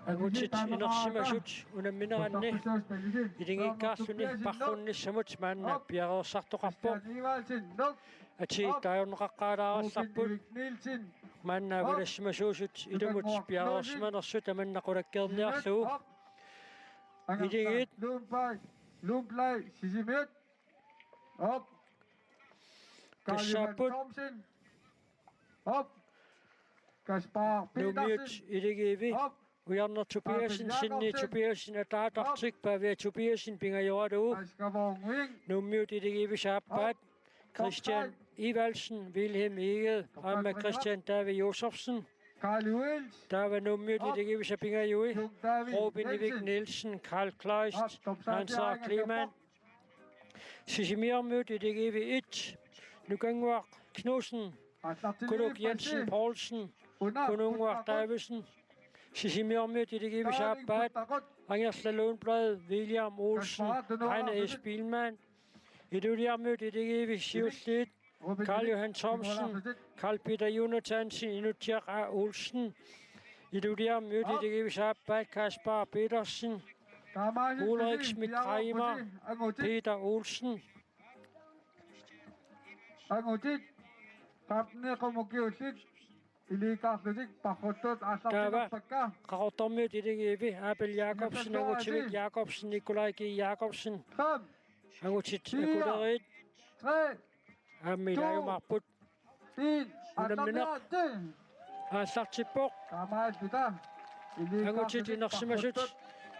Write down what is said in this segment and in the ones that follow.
Angutit inersimasut unammineranni ilingiikkaarluni parrunnissamut maanna piareersartoqarpo ati taajorneqaqqaalaarallarput maanna avalassimassuusut ilumut piareersimanersut amanna qulakkeerniarlugu ilingit Lumplay sisimiut op tassaaput op Kaspar numiut iligiivi ujarnertupiasin sinni tupiasin ataatartik pavia tupiasin pingajoralugu nummiut iligiivi saappaat Christian Ivalsen Wilhelm Eged Amma Christian David Josefsen Tava nummiut iligiivi sapingajui Robin Ivik Nielsen Karl Kleist Hans-Erik Kleemann Sisimiarmiut iligiivi 1 Nukanguaq Knudsen Kuluk Jensen Poulsen Kununguaq Davidsen Sisimiarmiut iligiivi saappaat Angersla Lundblad William Olsen Heine S. Bielmann Iluliarmiut iligiivi Siuslit Karl Johan Thomsen Karl Peter Jonathansen Inutiaq A. Olsen Iluliarmiut iligiivi saappaat Kaspar Petersen Ulrik Schmidt-Kramer Peter Olsen Angutit tapnequmukiullit iliikaarlutik parruttut aallartinarpakka qarortormiut iligiivi Abel Jacobsen Angutivik Jacobsen Nikolaj G. Jacobsen Angutit akulerit 3 ammilajumarput unammineq aallartippoq tamaallita Angutit inersimasut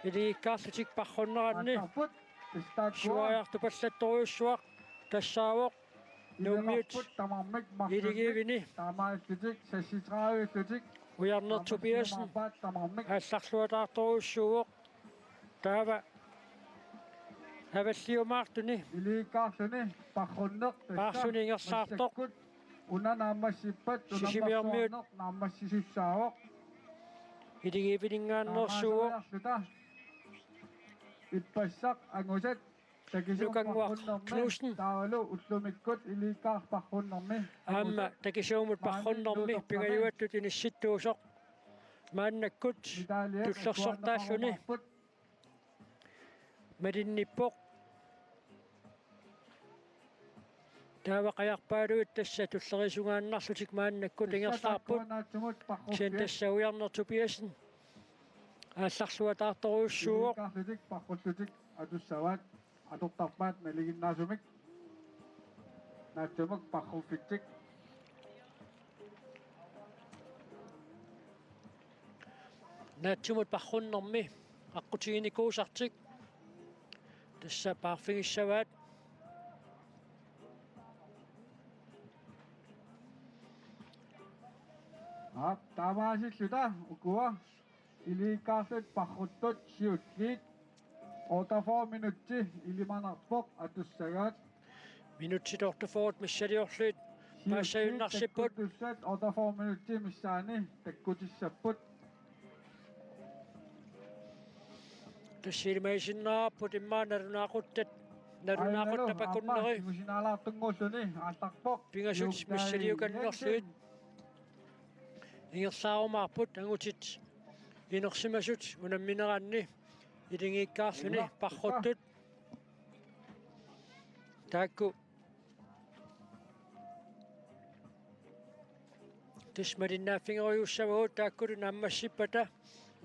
iligiikkaarlutik parrunneranni suajartupallattoriussuaq tassaavoq nummiut iligiivini ujarnertupiasen aallarluataartoriussuugoq taava avalliumaartuni iliikaarluni parrunneq paarluni ingersaartoq unanaammassippat sisimiarmiut naammassisissaavoq iligiiviningaannersuugoq ippassaq angusat Nukanguaq Knudsen taavalu ullumikkut iliikaarparrunnermi amma takisuumut parrunnermi pingajuattut inissittuusoq maannakkut tullersortaalluni malinnippoq taava qajarpaaluit tassa tullerisugaannarlutik maannakkut ingerlaarput sen tassa ujarnertupiasen aallarluataartoriussuugoq parrullutik atussavaat atortarpaat naliginnaasumik naattumuk parruffiktik naattumut parrunnermi aqutiginikuusartik tassa paarfingissavaat taamaasilluta ukua iliikaarlut parruttut siulliit 48 minutti ilimanarpoq atussagaat minutsit 48 missaliorluit paassajunnarsiput 48 minutti missaani takkutissaput tassilimaisinnaarput immaa narunaaqutapakkunneri musinalaartunguulluni aallarpoq pingasut missaliukannerluit ingersaarumaarput angutit inersimasut unammineranni ilingiikkaarluni parruttut taakku tismalinnaaffingerujuussavagut taakkulu naammassippata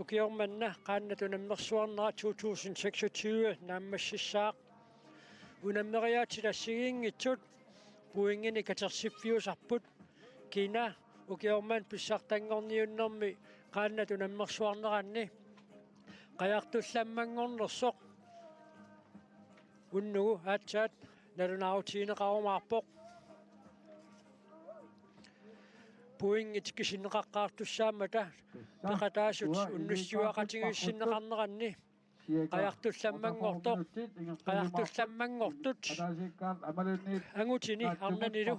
ukiormanna qaannatu nammersuarnera 2026 naammassissaaq unammeriaatilassigiingitsut puingini katersiffiusarput kina ukiorman pissartangorniunnermi qaannatu nammersuarneranni qajartullammanngornersoq unnugu aatsaat nalunaarutiineqarumaarpoq puingitkisinneqaqqaartussaamata peqataasut unnussiuaqatigiissinneqarneranni qajartullammanngortut angutini arnanilu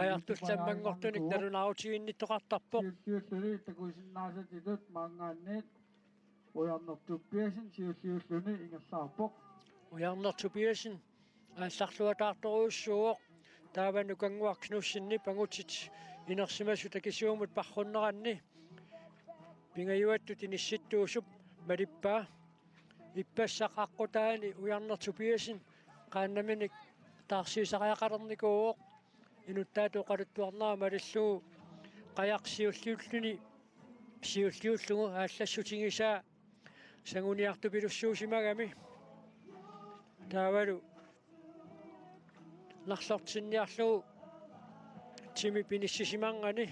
qajartullammanngortunik nalunaarutiginnittoqartarpoq ujarnertuppiasin siulliulluni ingersaarpoq ujarnertupiasin aallarluataartoriussuugoq taavannukanguaq Knudsenni pangutit inersimasu takisuumut parrunneranni pingayuattut inissittuusup malippaa ippassaqaqqutaani ujarnertupiasin qaannaminik taarsiisaqayaqalernikuuq inuttaatu qaluttuarnaa malissuu qayaqsiulliulluni siulliullugu ааllassutigisaa sanguniartupilussuusimagami taavalu narlortinniarlugu timi pinissisimangani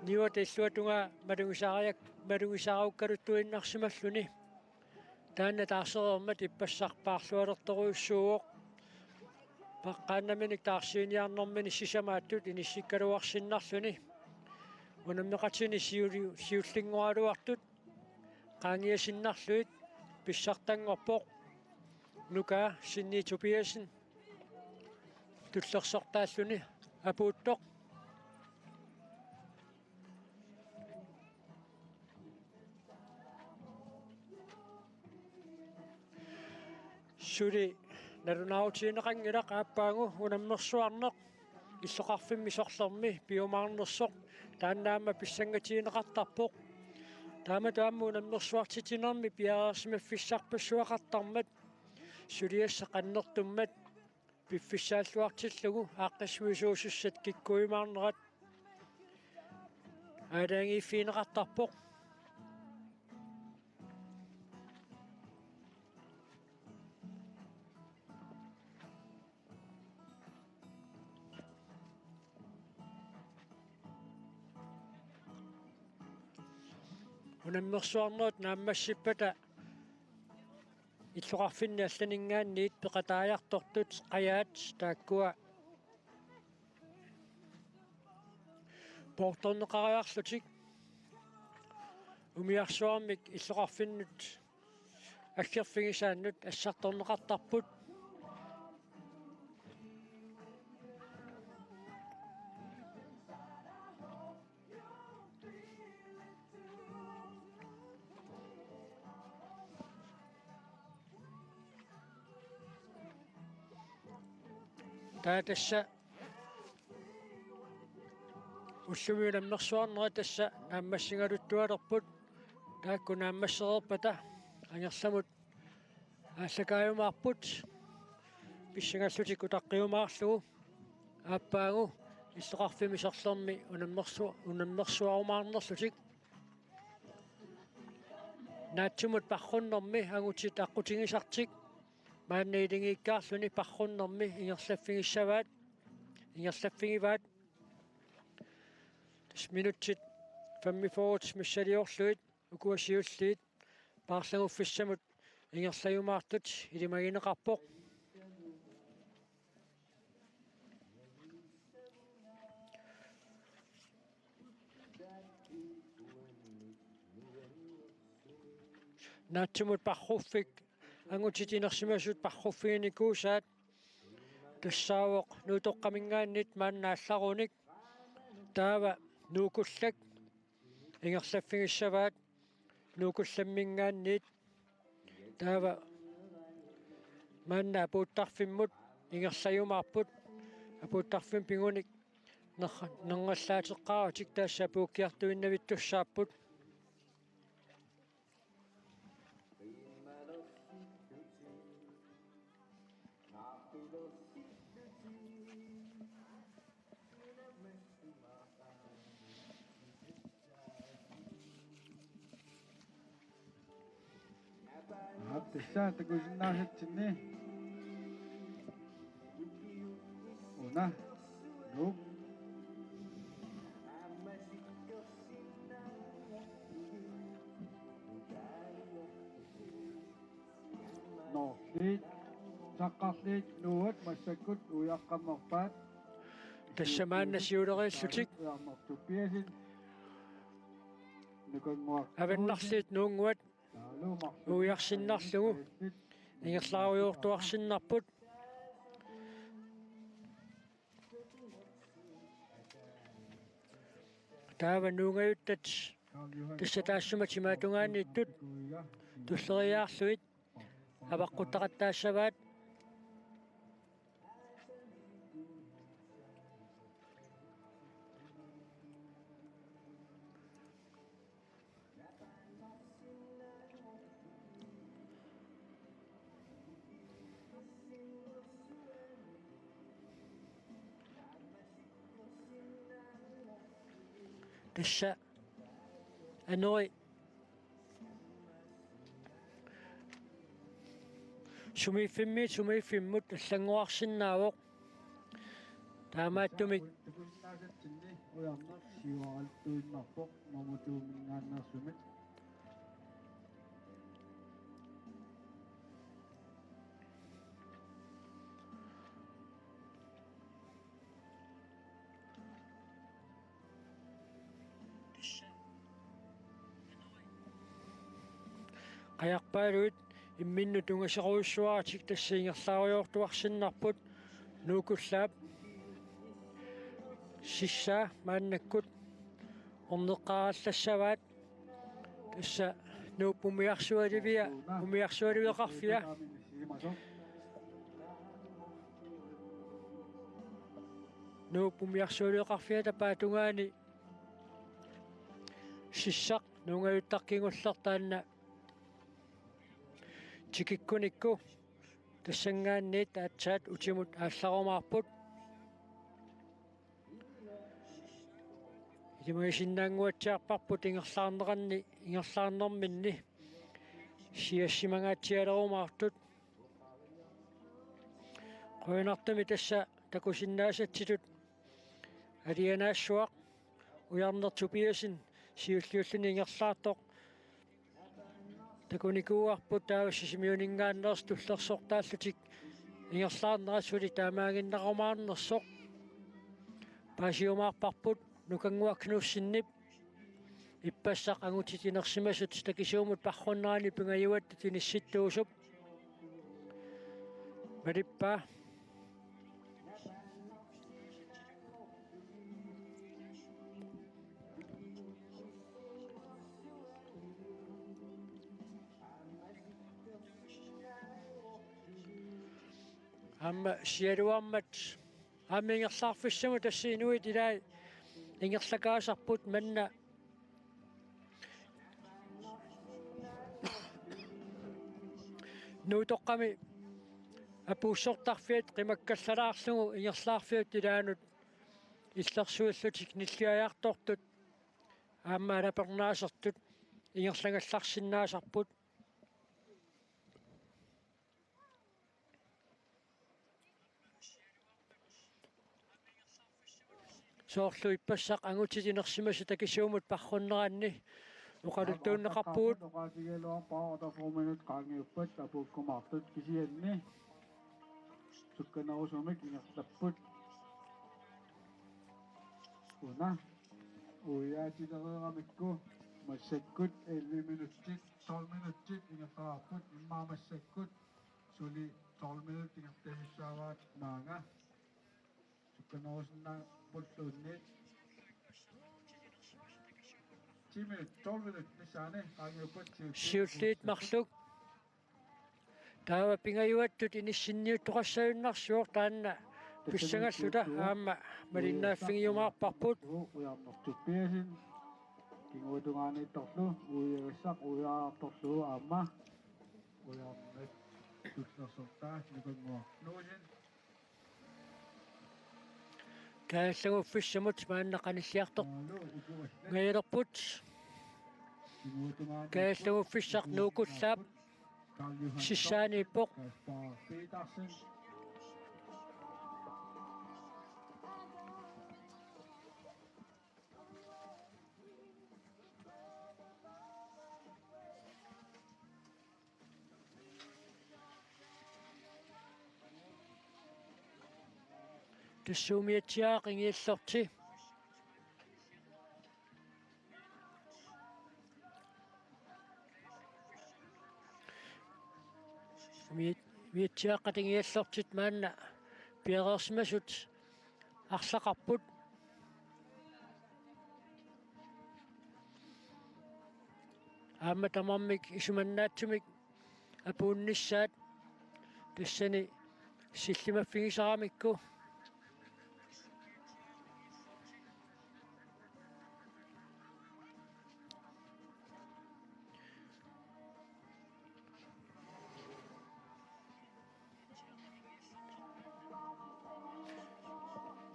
niuat illuatunga malungisaarukkaluttuinnarsimalluni taanna taarserermat ippassarpaarlualertoruissuuq paqqaannaminik taarsiiniarnermini sisamaattut inissikkaluarsinnarluni unammeqatini siullingualuartut qaangiasinnarluit pissartangorpoq nukaa sinniitupiasin tullersortaalluni apuuttoq suli nalunautiineqangilaq aappaangu unammersuarneq иллоqarfimmi sorlermi piumaarnersoq taannaamma pissangatiineqartarpoq taama taammu unammersuartitinermi piaraarsimaffissarpassuaqartarmat suliassa qannertummat piffissaalluartillugu aaqqissuisuusussat kikkuimaarnerat aalaangiiffiineqartarpoq unammersuarnerat naammassippata иллоqarfinni алланинггаанниит пеқатааярторtut qayaat taakkua portorneqariarlutik umiarsuarmik иллоqarfinnut аггерфигисааннут ассарторнеқартарпут таатасса уллумиунаммерсуарнера тасса нааммассингалуттуалерпут таакку нааммассерерпата ангерламут ааллакааюмаарпут писсангаллутик утаққиумаарлугу ааппаагу иллоқарфимисерлерми унаммерсуарумаарнерлутик наатсумут парруннэрми агутит аққутигисартик мааннаилингииккаарлуни парруннэрми ингерлаффигиссаваат ингерлаффигиваат тас минутсит 45 миссалиорлуит укуасиуллиит паарлагуффиссамут ингерлаюмаартут илимагинеқарпоқ наатсумут парруффик ангутитинерсимасут парруффигиникуусаат тассаавоқ нуутоққамингааннит мааннаалларуник таава нуукуллак ингерлаффигиссаваат нуукулламмингааннит таава маанна апууттарфиммут ингерлаюмаарпут апууттарфим пигуник нернгаллаатеққаратик таассаа пууккиартуиннавиттуссааппут Tässä takuisinnaasitsinni una nuuk no liit saqqarliit nuut massakut uyaqqammerpaat tässä maannasiulerillutik ujarnertuppiasit nukunguaq аваннарлиит нуунгуат уиарсиннарлугу ингерлааруйуортуарсиннарпут таава нуунгаюттат тасса таассума тимаатунгаанниттут туллериаарлуит аваққуттақаттаассаваат tässä anoi sumifimmut allanguarsinnaavoq taamaattumik Tukusinnaasatsinni ujarner siuaraltuinmarpoq mamutuumingaannersumit qajarpaaluit imminnu tungaseruissuaratik tassiingerlaariortuarsinnarput nuukullaap sissaa maannakkut orneqqarallasavaat tassa nuuppumiarsualivia umiarsualiveqarfia nuuppumiarsualiveqarfia tapaatungaani sissaq nuungajuttarkingullertaanna tikikkunikku tassangaanniit aatsaat utimut aallarumаарput itimagisinnanguatsiarparput ingerlaarnerminni siassimangaatsialerumaartut qoinartumi tassa takusinnaasatsitut alianaassuaq ujarnertupiasin siulliulluni ingerlaartoq takunikuuarput taavassisimiuningaanneers tullersortaallutik ingerlaarnerassuli taamaaginnerumaarnersoq paasiumaarparput nukanguaknuussinnip ippassaq angutitinersimasut takisuumut parrunnerani pingajuat tinissittuusup malippaa amma sialuarmat aammingerlaarfissamu tassiinuit ilaa ingerlakaasarput manna nuutoqqami apuussortarfiat qimakkallalaarlugu ingerlaarfiut ilaanut illersuullutik nilliajartortut aamma alapernaasartut ingerlangallarsinnaasarput soorlu ippassaq angutitinersimasu takisuumut parrunneranni uqaluttuunneqarpuut oqaatigaluarpaa otaforminut qaangiuppat apuukkumaartut kisianni sukkanerusumik ingerlapput una uyaatilereeramikku massakkut 11 minuttik 12 minuttik ingerlaarput immaamassakut suli 12 minut ingertasissaavaat naanga sukkanerusinna pulluunniit 10 minut 12 minut nissaane qaangiuppat siulliit marluk taava pingajuattut inissinniuttoqassajunnersuor taanna pissangalluta aamma malinnaaffingiumaarparput ujarnertuppiasin kinguutungaaniittorlu uuyagissaq uyaartorlu aamma ujarnet tullersortaa nukanguarnuusin kaalлагуффиссамут мааннақаниссиарторп ngailerput kaalлагуффиссақ нуукуллаап сиссаанииппоқ тассуумиатсиаақ ингииллорти миатсиаққат ингиаллортит маанна пиареерсимасут арлақарпут аама тамармик исуманнаатсумик апуунниссаат тассани силлимаффигисарамикку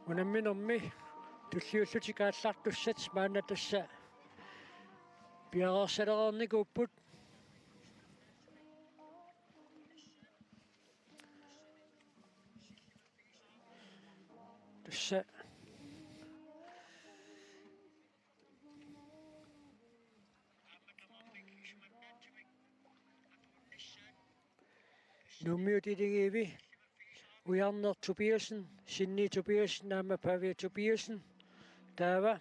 унамминерми tulliullutik aallartussat maanna tassa piaqarsalerernikupпут tassa nummiutidigiivi ujarner Tobiasen Sinni Tobiasen naama Pavia Tobiasen taava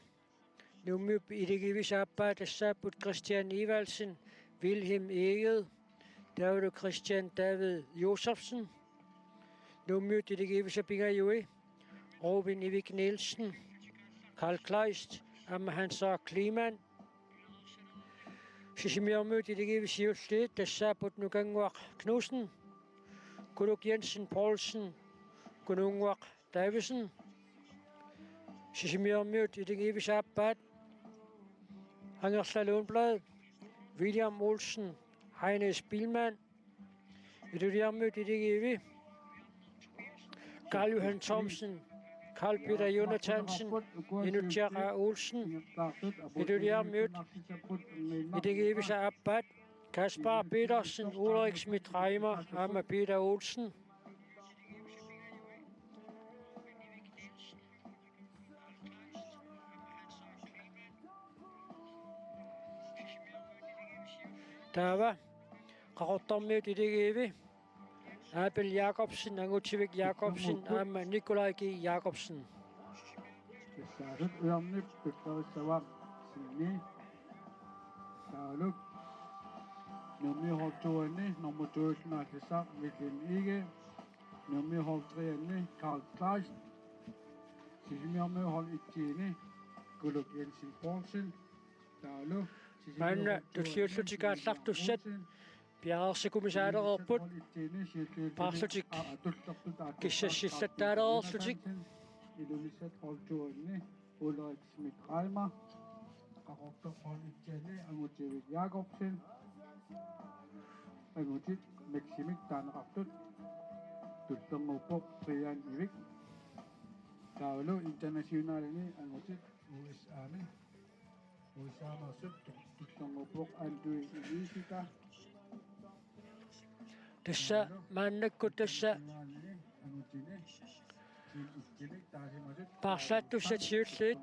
nummiup idigiivi saappaa tassaapput Christian Ivalsen Wilhelm Eged taavadu Christian David Josefsen nummiut idigiivi sapingajui Robin Ivik Nielsen Karl Kleist amma Hans-Erik Kliman sisimiormuut idigiivi siulliit tassaapput nukanguaq Knudsen Kuluk Jensen Poulsen Kununguaq Davisen sisimiormuut idigiivi saappaat Angerslaluunblad William Olsen Heine Spielmann idigiarmuut idigiivi Carl Johan Thomsen Carl Peter Jonathansen Inutjara Olsen idigiarmuut idigiivi saappaat Kaspar Petersen Ulrik Schmidt Reimer amma Peter Olsen taava qaqortarmiut idigiivi Abel Jacobsen Angutivik Jacobsen amma Nikolai G. Jacobsen Tissaarit uyarnip tuttarissavaq sinni taaluk nummiortuanni nummutuusnaatissa Wilhelm Ige nummiortrianni Karl Kleist sisimiormuhol ittiini Kuluk Jensen Poulsen taaluk manna tulliullutikaallartussat piaqarsikumisaalererput paarlutik kissassillataalererlutik ilulissat holtuanni Ulrik Schmidt Reimer qaqortorpol ittiani Angutivik Jacobsen Angutit Maximik taanaqartut tutternguppoq Brian Ivik taulu internationalini Angutit USA-ni USA-marsut tutternguppoq Andrew Ivisika tassa maannakku tassa paarlaattussatiulliit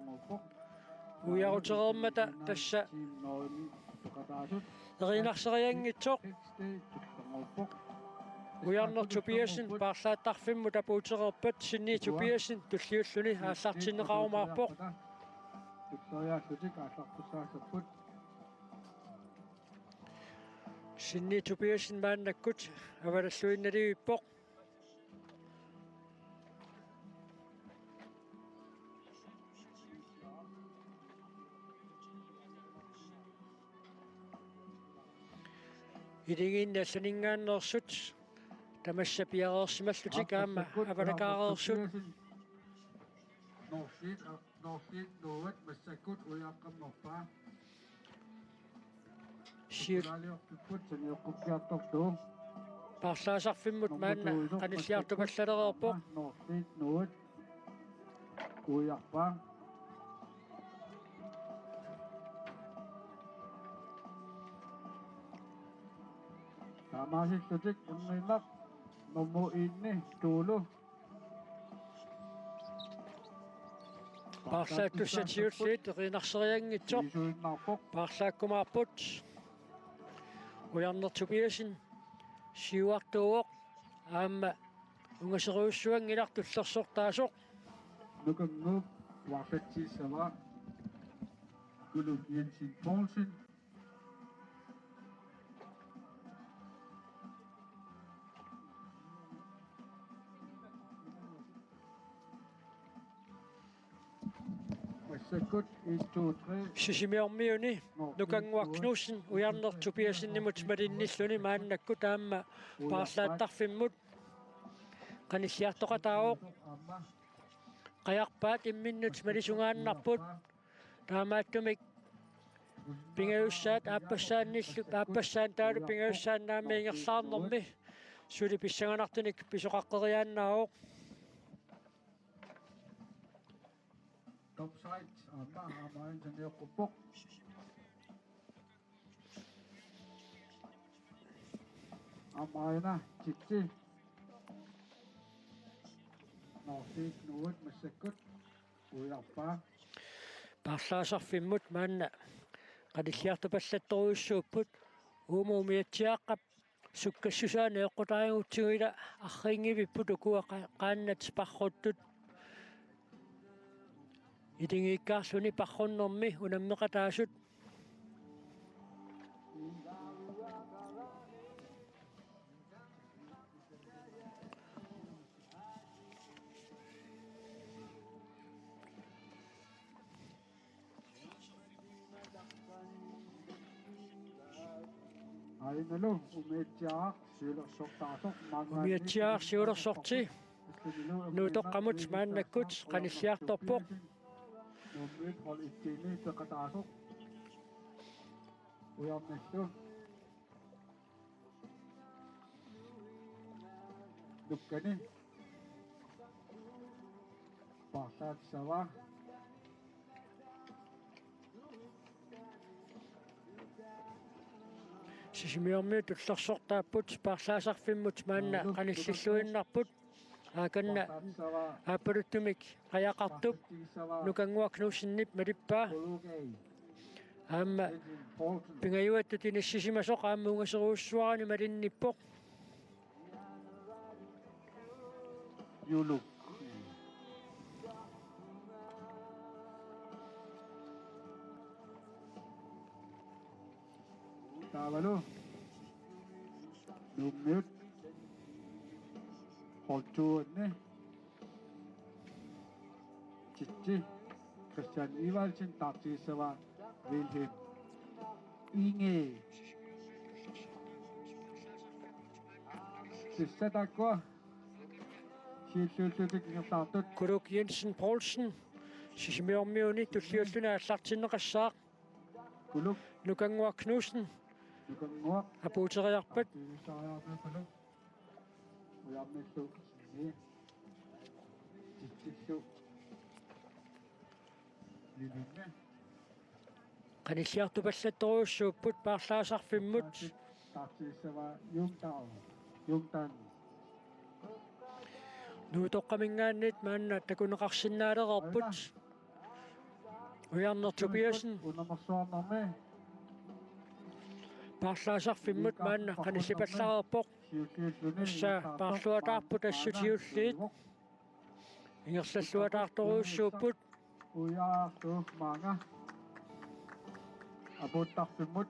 ujarutereermata tassa erinarseriangitsoq ujarner Tobiasen paarlaattarfimmu tapuutereerpat Sinni Tobiasen tulliulluni aallartinneqarumaarpoq tuttoriaallutik aallartussaassapput Sinni Tobiasen maannakkut avalalluinnaliuippoq idigiinnallaningaannersut tamassa piaqersimallutik aamma avalakaareersut Norsiit nuuvat massakkut ujaqqammerpaa siul aliortupput saniuqquppiartortuu paarlaasarfimmut maanna qanilliartupallalererpoq Norsiit nuut ujarpaa Saamaasittutik unninnaq nummu iinni tuulu paarlaattussatiulliit erinarseriangitsoq isuinnarpoq paarlaakkumaarput ujarner Tobiasen siuartuuoq aamma ungaseriussuangilartullersortaasoq nukanguup warsatsiissava Kuluk Jensen Poulsen massakut 1 2 3 sisimiormiuni nukanguaq Knudsen ujarner Tobiasennimut malinnilluni maannakku taamma paarlaattarfimmut qanilliartoqataaoq qajarpaat imminnut malisungaannarput taamaattumik pingayussaat aappassaan taalu pingayussaannaammi ingerlaarnermi suli pissanganartunik pisoqaqqeriaannaaoq Topside ama engineer kupok. Amaina Chichi. Northeast Nuut Masekut. Uyappa. Парлаасарфиммут маанна qanilliartupallattoruissuupput uumuumiatsiaqqap sukkassусаани эққутарингутсигуила аррингивиппут укуа qaannat парруттут илингииккаарлуни парруннэрми унаммеқатаасут Ainalo umetsiaq siulersortaasor umiatsiaar siulersorti nuutoqqamut maannakkut qanilliartorpoq nuummiit hol ittiini peqataasor uyarnallu nukkani paartaat sava сисимиормиут уллерсортааппут парлаасарфиммут маанна qanillilluinnarput ааканна ааппалуттумик qajaqartup nukangуакнуусиннип малиппаа аама пингаюаттут инассисимасоқ ааммунгасеруussуарани малинниппоқ юлу Tavalu nummut holtuunni Chichi Christian Ivalsin taartiissava Wilhelm Inge Sissatakko Siilluullutik ngirtaartut Kuluk Jensen Poulsen sisimiormiuni tulliulluna аллартиннеқассаақ kuluk nukangуакнуусен nukanguaq апуутериарпат Tiisariarnaqalu uyarnillu Chichillu Lilinne qanilliartupallattoruussuupput paarlaasarfimmut taartiissava yumtaan nuutoqqamingaannit maanna takuneqarsinnaalererput ujarnertupiasen unamersuarnermi paarlaasarfimmut maanna qanillipallaraerpoq issa paarluataarput assutiulliit ingerlalluataartoruussuupput uyaartuuf maanga apuuttarpimmut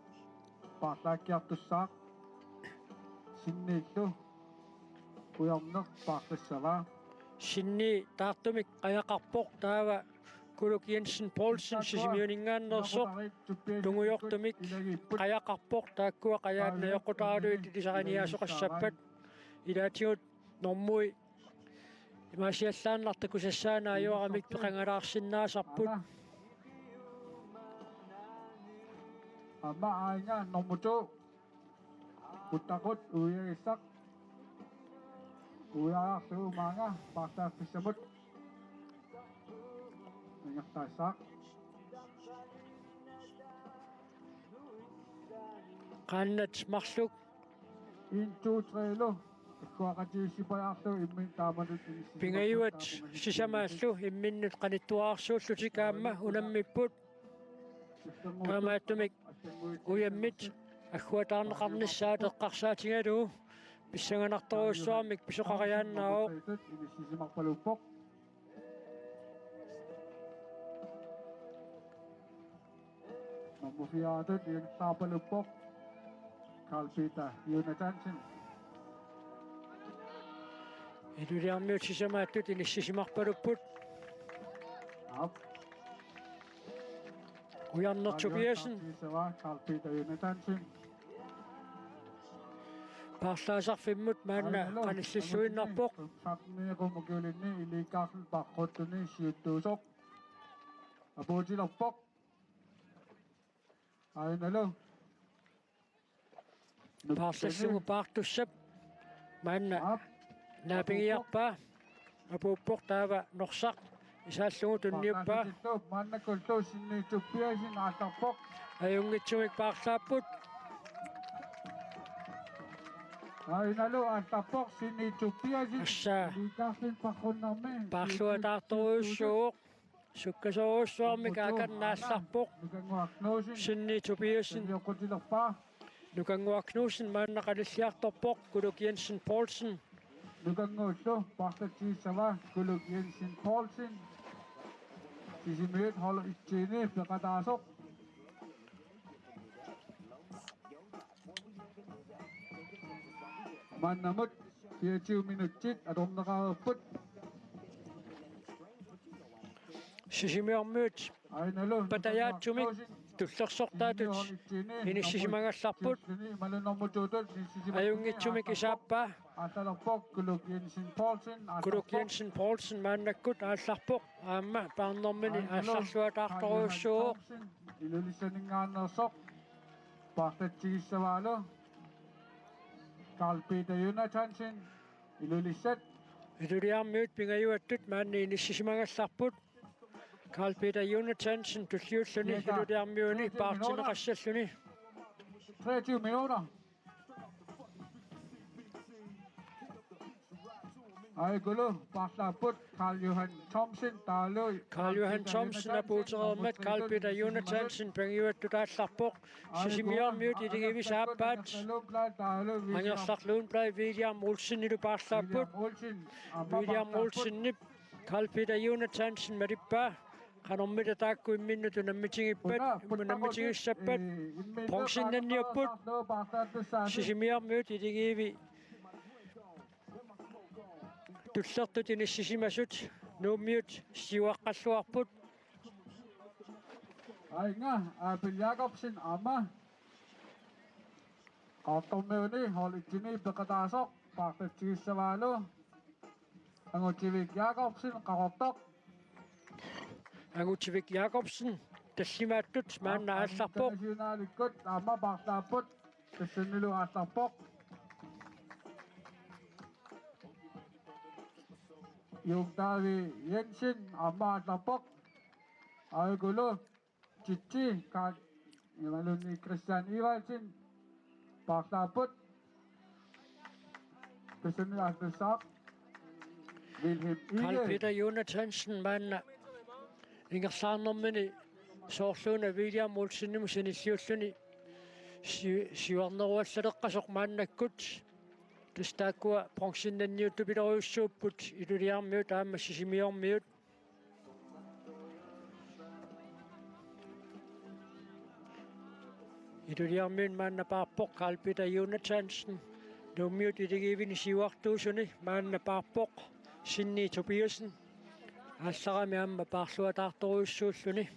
paarlaakkiartussaaq sinniillu ujarner paarlassavaa sinni taartumik qajaqarpoq taava Kuluk Jensen Poulsen sisimiuningaannersoq tungujortumik qajaqarpoq taakkua qajaatna yoqqutaaluit ilisariniasoqassappat ilaatigut normui имаасиаллааннартакусассаанааюарамик пеқангалаарсиннаасарпут amma aina normutu puttaqut uyaissaq uyaartu maanga paartaafissamut ngartaissaq qaannat marluk 1 2 3 lu kuaqatiussipajaarlu immin taamanut pingayuat sisamaallu imminnut qanittuaarsuullutik aamma unammipput taamaattumik uyammit аггуатаарнеқарнissaat эққарсаатингалуу писсаганарторуссуармик писоқариааннаавоқ inissisimarpaluppoq Mammufiaatut iingtaapaluppoq Carl Peter Jonathansen илулиармиут сисамааттут иниссисимарпалуппут Ap уярнертупиасен Carl Peter Jonathansen paarlaasarfimmut maanna qanillilluinnarpoq Sapniqumukulinni iliikaarlu paqquttunni siuttuusoq apuutilerpoq Ainalu paarlallugu paartussap maanna naapingiarpaa apuuppoq taava norsaq Isallungu tunniuppa. Mannakultu sinniituppiasin aallarpoq. Ajungitsumik paarlaapput. Ainalu aallarpoq sinniituppiasin. Assaa. Liikarlin parrunnermi. Paarluataartoruussuuq. Sukkasoruussuarmik aakannaallарpoq. Nukanguaqnuusin. Sinniitupiusin. Sinniuqutilerpaa. Nukanguaqnuusin maannaqalliartorpoq Kuluk Jensen Poulsen. Nukanguullu partatiissava Kuluk Jensen Poulsen. Sisimyet holder ittiini peqataasoq. Mannamut 24 minuttit atorneqarupput. Sisimiormuut. Ainalu Patayaattumik. Tullersortaatut. Inissisimagallaarput. Malunormututut Ajungitsumik isaappaa. aallarpoq Kuluk Jensen Poulsen. Kuluk Jensen Poulsen maannakkut aallarpoq. Aamma paarnermini aallarluataartoruussuuq. Ilulissaningaannersoq. Partatiissavaalu. Carl Peter Jonathansen. Ilulissat. Iluliarmiut pingajuattut maanni inissisimagallaarput. Carl Peter Jonathansen tulliulluni iluliarmiuni paartineqassalluni. 23 minutter. Aigulu partlaaput Carl Johan Thomsen taalui. Carl Johan Thomsen apuutereermat Carl Peter Jonathansen pingajuattut aallarpoq. Sisimiormiut iligivisaappaat. Angerlarluunplai William Olsen ilu paarlaapput. William Olsennip Carl Peter Jonathansen malippaa. Qanormita taakkuimminnutu nammitingippat nammitingissappat pronksinnanniupput sisimiarmiut iligiivi tullertut inissisimasut nuummiut siuaqqalluarput Ainga Abel Jacobsen amma qaartormiuni holittini peqataasoq partatiissavaalu angutivik Jacobsen qarortoq. Angutivik Jacobsen tassimaаттut maanna aallarpoq. Nationaalikkut amma partlaaput tassanilu aallarpoq. Jungdavi Jensen amma aallarpoq. Aigulu Chichi kan imaluni Christian Ivalsen partlaaput tassanilu aallarsaaq. Wilhelm Carl Ige. Peter Jonathansen maanna ingersaarnermini soorluuna William Olsennimu sanilliulluni siuarneruallaleqqasoq maannakkut tastaakkua pronksinnanniuttu pileruussuupput iluliarmiut aamma sisimiormiut iluliarmiun maannapaarpoq Carl Peter Jonathansen nuummiut iligivini siuartuusuni maannapaarpoq Sinni Tobiasen aallarami aamma paarluataartoruussuulluni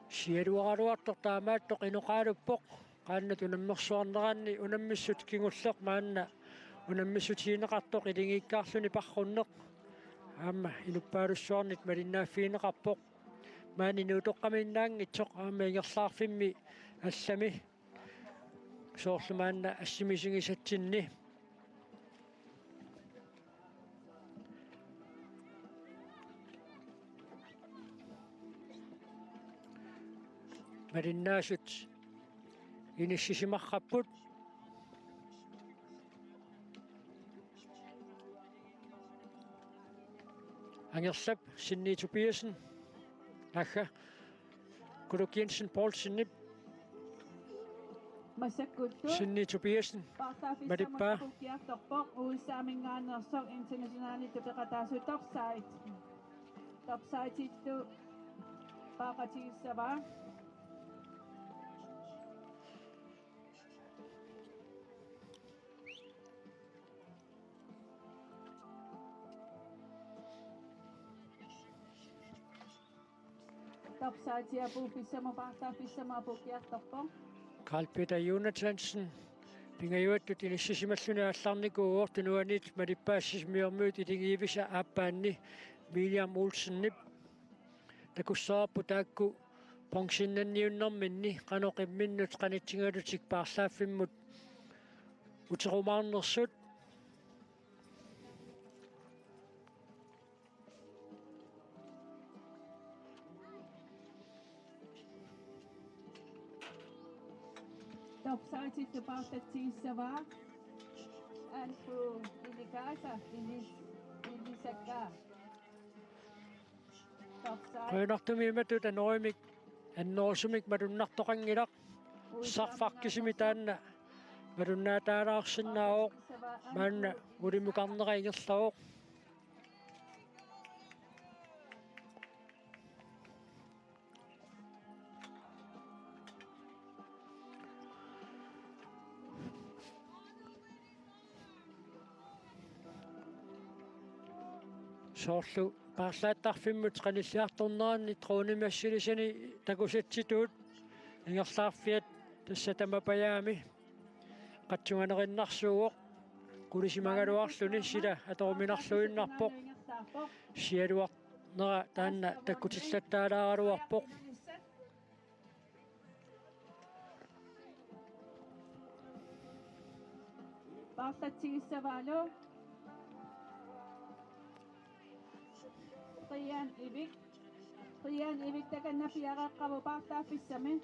sialuaraluartor taamaattoq inoqaaluppoq qaannat unammersuarneranni unammissut kingulleq maanna unammissutiineqartoq ilingiikkaarluni parrunneq aamma inuppaalussuarnit malinnaaffiineqarpoq maani nuutoqqaminnaangitsoq aamma ingerlaarfimmi allami soorlumaanna assimisingisatsinni malinnaasut inissisimaqqupput Angersap Sinni Tobiasen Nakka Kuluk Jensen Poulsen Sinni Tobiasen Madippa Uusaamingaannersoq internationaalit peqataasu topsite paaqatiissava topsite apuufissama paaqtaafissama apukiartorpoq Carl Peter Jonathansen pingajuattut inissisimalluni allarnikuuortunuanit malippaassismiormuut ilingiivisa aappaanni William Olsennip takussaappu taakku pensionnanniunnerminni qanoqimminnut qanitsingalutik paarlaaffimmut uterumaarnersut Topsaitit paartatsiissavaa anfu ilikaasa ilisakkaa. qoinartumiimatut anorimik annoosumik malunnartoqangilaq sarfarkisimi taanna malunnaataalaarsinnaavoq maanna ulimukarneraingerlaavoq soorlu paarlaattarfimmut qanilliartorneraanni truunimassilisani takusatsituut ingerlaarfiat tassa tamapayaami qatsuganerinnarsuugoq kulisimagaluarluni sila atoruminarluinnarpoq sialuarnera taanna takkutillattaalaaraluarpoq Paartatsiissavaalu Qiyan ibik takannafiaqaqqavu paartaaffissami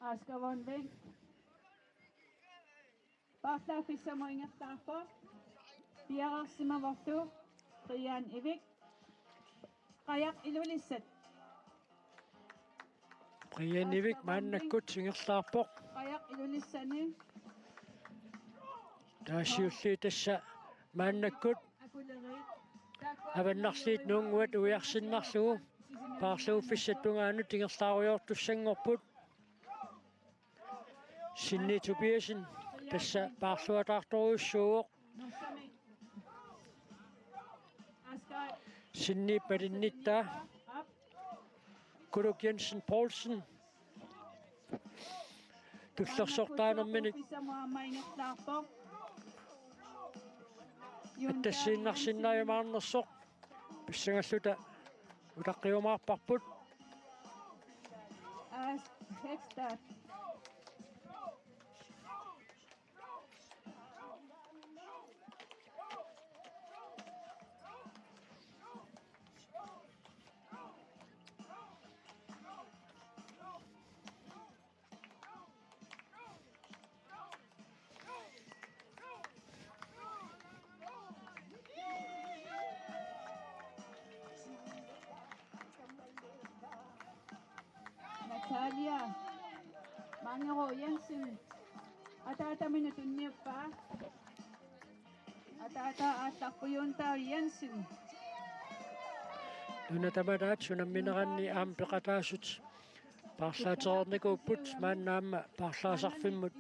Askavonvik paartaaffissamuingertaarpoq piaqarsimavortu Qiyan ibik qajaq ilulissat qiyanivik maannakkut singerlaarpoq qajaq ilulissani taasiulli tassa maannakkut akulerit avannarsiit nuunguat uiarsinnarlugu paarluuffissattungaanut tingerlaaruyortussangorput Sinni Tobiasen tassa paarluataartoruussuugoq nossami Askar Sinni palinnittaa Kuluk Jensen Poulsen tullersortaanerminik pissamuammaingertaarpoq attassiinnarsinnaajumaarnersoq pissangalluta ulaqqiumaarparput Hextat Natalia Mangero Jensen Atata minutunniuppa Atata attaqquyuntaa Jensen nunatamaat sunammineranni aam peqataasut paarlaateernikuupput maannaamma paarlaasarfimmut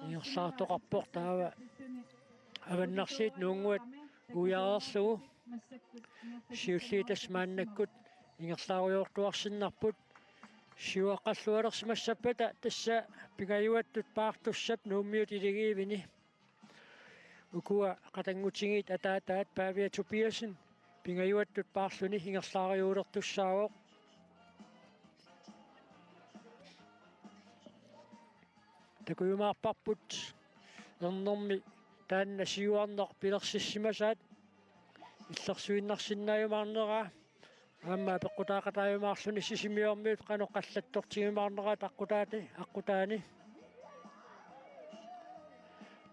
ingerlaartoqarpoq taava avannarsiit nuunguat uyaarerlugu siulliitas maannakkut ingerlaaruyortuarsinnarput siuaqqallualersimassapata tassa pingajuattut paartussap nuummiut iligiivini ukua qatangutingiit ataataat Pavia Tobiasen pingajuattut paarluni ingerlaariuulertussaagoq takujumaarparput ernermi taanna siuarner pilersissimasaat illersuinnarsinnaajumaarneraa Amma peqqutaaqataajumaarluni sisimiormiut qanoqqallattortigimaarneraa taqqutaani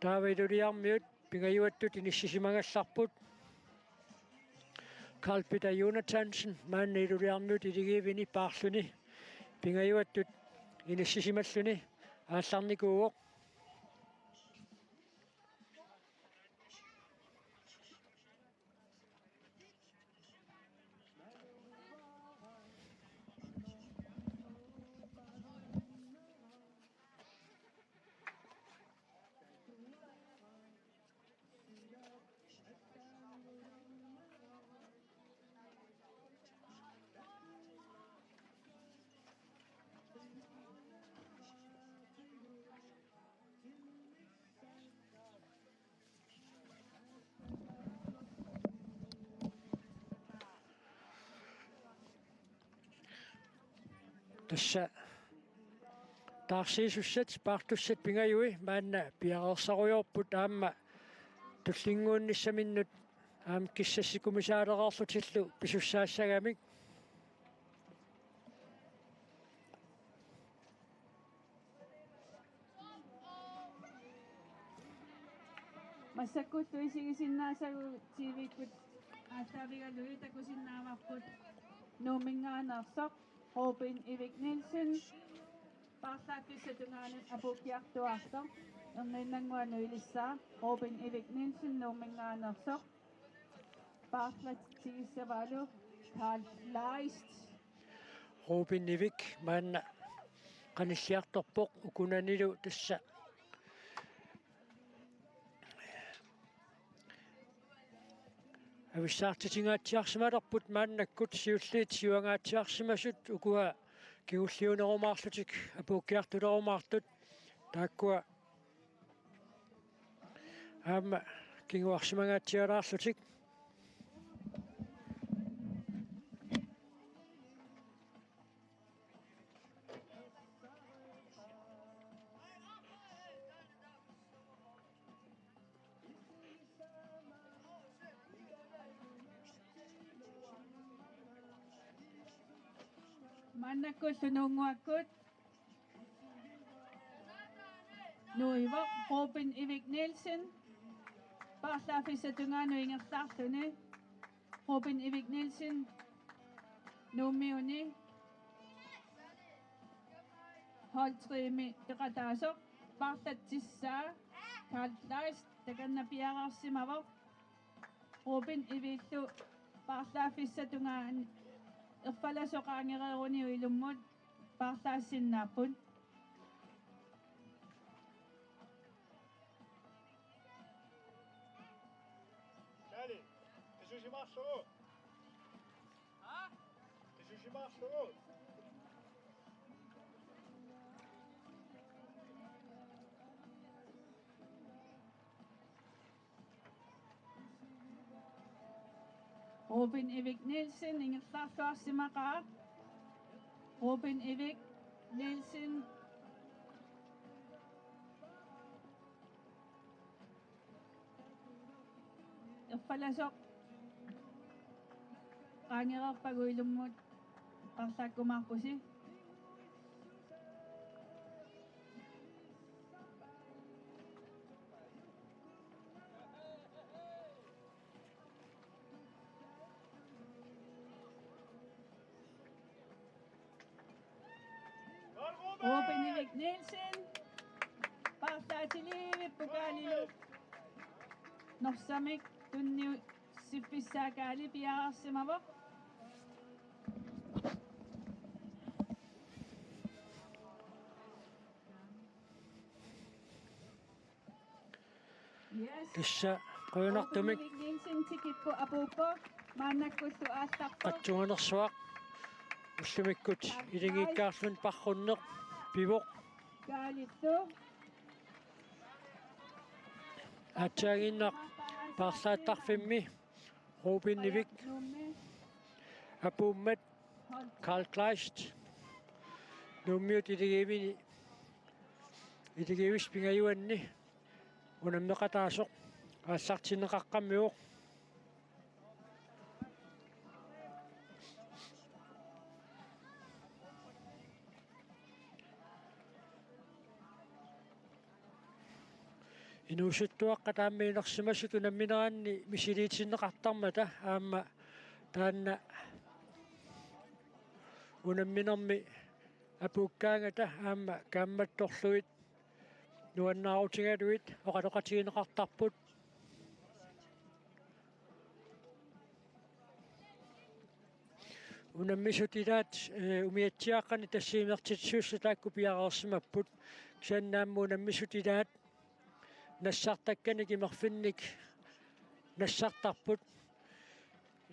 taavailuliarmiut pingajuattut inissisimangallarput Carl Peter Jonathansen maanna iluliarmiut iligiivini paarluni pingajuattut inissisimalluni aallarnikuugoq Tässä taarsiisussat paartussat pingajui maanna piaqersaruyorput aamma tullinguunnissamminnut kissasikumisaaleraarlutillu pisussaassagami Masakut tuisigisinnasagu tiivikut aattaavigalui takusinnaavarput nuumingaanarsoq Robin Ivik Nielsen Parlaakissatungaanut apukiartuartoq erninnanguanuilissaa Robin Ivik Nielsen nuumingaanarsoq Parlatigisavaalu Carl Leist Robin Ivik maanna qanissiartorpoq ukunanilu tassa ависсаартитингаатсиарсималерпут мааннаккут сиуллиит сиуангаатсиарсимасут укуа кигуллиунерумаарлутик апууккиартулерумаартут тааккуа аама кигуарсимагаатсиалаарлутик Manakut sununguakut Nuiva Robin Ivik Nielsen Parlaafissatungaanu ingertaarluni Robin Ivik Nielsen Nuummiuni Holtrimi teqataasoq Partatissaa Carl Leist takannapiaqarsimavoq Robin Ivillu Parlaafissatungaan erfalasoqaangereeruni uilummut Parlaassinnaapun Dale, te marzo. Te marzo. Robin Ivik Nielsen ingertaarluarsimaqaa Robin Ivik Nielsen erfalasoq qaangereerpaguilummut parlaakkumaarpusi Robin Ivik Nielsen parlaatiliivippukaalilu norsamik tunniu siffisaakaali piaqarsimavoq тасса қуйнартумик Robin Ivik Nielsen tikippu apuuppo maannakkullu aallarpo қатсуанерсуақ уллумиккут илигиккаарлун парруннеқ пивоқ kaalillu атсаагиннақ парлааттарфимми Robin Ivik nuummi апууммат Carl Kleist нуммиут илигивис пингаюанни унаммеқатаасоқ аассартинеқаққаммиуқ инуусуттуаққа тааммиинерсимасут унамминераанни мисилиитсиннеқартармата аама таанна унамминерми апууккаангата аама каамматторлуит нуаннаарутингалуит оқалоқатигинеқартарпут унаммисутилаат умиатсиаққани тассиимертитсуусса таакку пиареерсимаппут кисаннаамму унаммисутилаат нассартаккани кимерфинник нассартарпут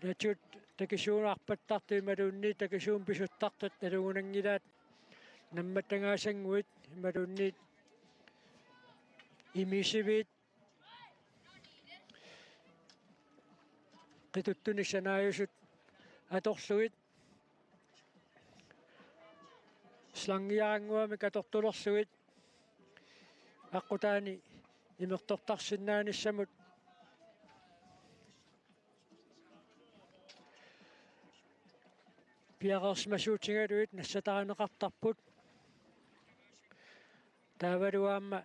латут такисуунаарпаттартуи малуунни такисуун писуттартат налугунангилаат намматтангаасангуит малуунниит имисивит qituttuni sanaayusut atorlugit ислангиаангуами каторторлэрсуит аққутаани имертортарсиннааниссамут пиарерсмасуутингалуит нассатаранеқартарпут таавалуаама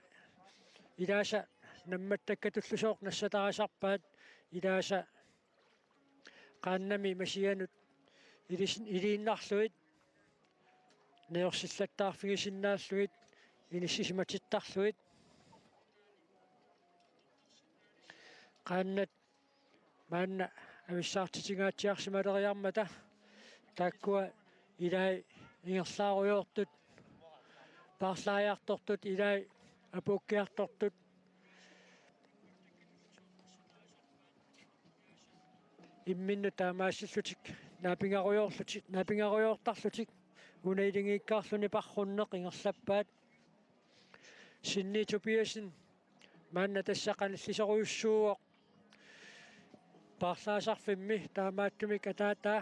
илааса намматтаккатуллусооқ нассатарасарпаат илааса qaannami masianut iliinnarluit neorsillattaarfigisinnaаллуит инissisimatittarluit qaannat maanna ависсаартитингаатсиарсималериармата тааккуа илаи ингерлааруйортут паарлааjaartortut илаи апууккиартортут имминну таамаассиллутик наапингаруйортарлутик унаилингииккаарлуни парруннеқ ингерлаппаат синни тупиасин маанна тассақаниллисоруйуссууоқ паарлаасарфимми таамааттумик атаатаа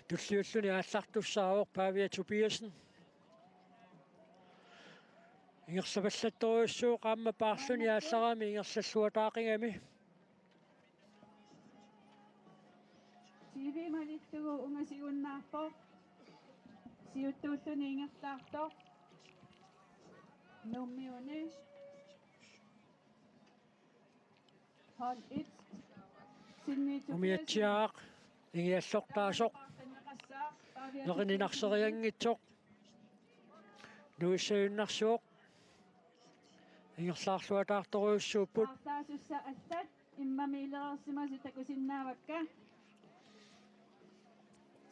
туллиуллуни ааллартуссаароқ паавиа тупиасин ингерлапаллатторуйуссуу qaamma paarluni ааллараами ингерллаллуатаақингами TV malittugu ungasigunnаарpo siuttuulлуни ингерлаарто nummiuni hol 1 sinnitu умиатсиаақ ингиаллортаасоқ нерининарсериангитсоқ нуиссаюннарсуоқ ингерлаарлуатаарторуйуссууппут таасусса аллат иммамилерерсимасу такусиннаавакка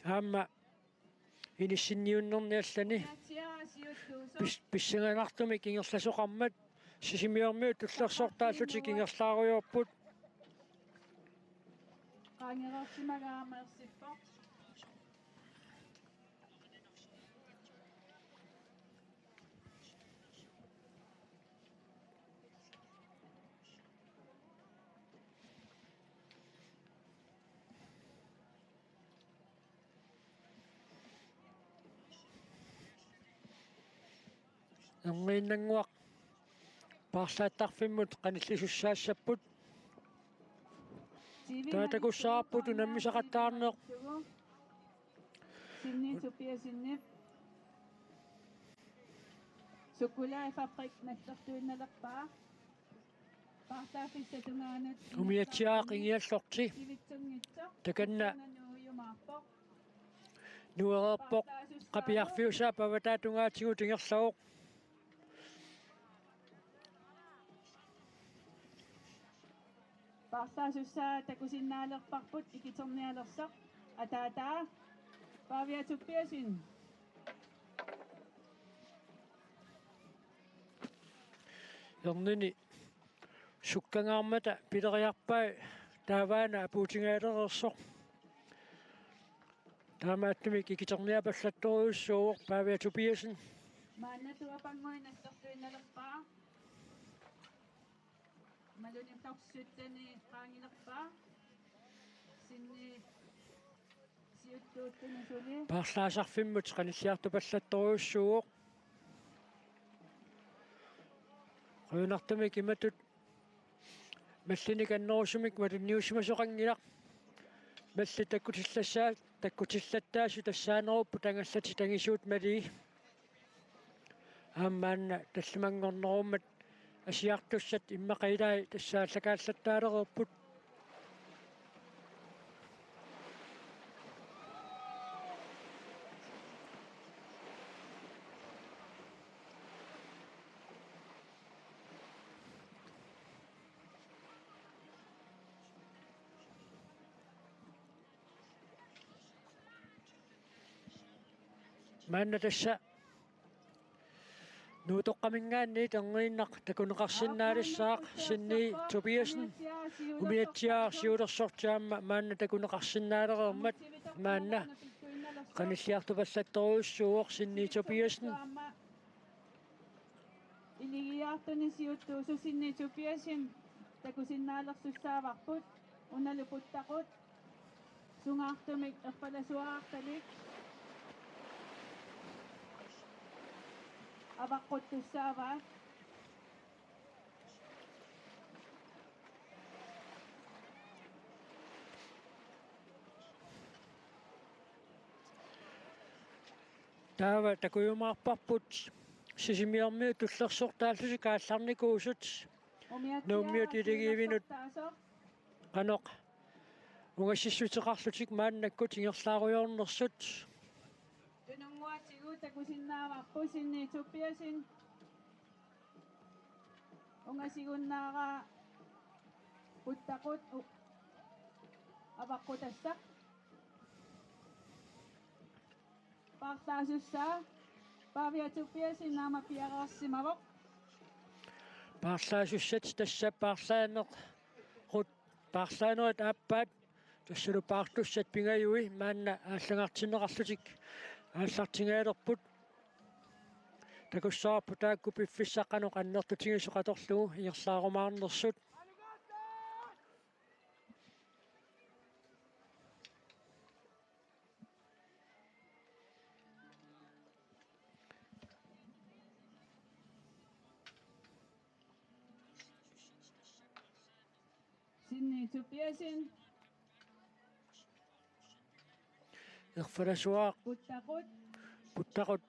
аама иниссинниуннерниаллани писсинганартумик ингерласоқармат сисимиормиут туллерсортааллутик ингерлааруйорпут qaangerersimaгаамерсиппо ангииннангуақ паарлааттарфиммут qanillisussaassapпут таатакуссаарпут унаммисақаттаарнеқ sinniitupiasinniп sukulaafabrik nassartuinnalerpaa paartaaffissatungaanet умиатсиаақ ингиаллорти ивитсунгитсоқ таканна нуйумаарпо нуерерпоқ қапиарфиусаа паватаатунгаатигу тингерлавоқ paartaasussaa takusinnaalerparput ikitornialersoq ataataa paaviatuppiasin ернини суккангаармата пилериарпаа тааваана апуутингаалерерсоқ таамааттумик икитерниапаллатторуйуссууоқ паавиатупиасин мааннатуапангуиннассартуиннаlerpaa малунипторсуттани qaangilerpaa sinni siuttuuttuni suli паарлаасарфиммут qanilliartupallatторуйуссууоқ quyunartumik imatut маллиник аннерусумик малунниусимасоқангилақ малли таккутиллаттаасу тассаанеруппу тангаллати тангисуут малии аамаанна таллимангорнеруммат асиартуссат иммақилаи тассааллакааллаттаалерерпут маанна тасса нуутоққамингаанни тангииннақ такунеқарсиннаалиссаақ синни тупиасн умиатсиаа сиулерсортиаама маанна такунеқарсиннаалерермат маанна qanilliartupallattoruussууоқ синни тупиасн илигиартуни сиуттуусу синни тупиасин такусиннаалерсуссааварпут уналупуттақут сунгаартумик ерпаласуаарталик Avakkutussaava. Taava takuyumaarparput sisimiarmiut tullersortaallusik aallarnikuusut nuummiut iligiivinut qanoq ungassissuteqarlutik maannakkut ingerlaaruyornersut Tununguatigu takusinnaavarpusinni tuppiasin. Ungasigunnaaqa puttaqut avaqqutassaq. Partaasussaa paaviatuppiasin naama piaqarsimavoq. paarlaasusat tassa paarlaaneq qut paarlaanerit aappaat tassulu paartussat pingajui maanna aallangartineqarlutik aallartingaalerput takussaarpu taakku piffissaqanoq annertutigisoqatorlugu ingerlaarumaarnersut Sinni tuppiasin erfalasuaq puttaqut. puttaqut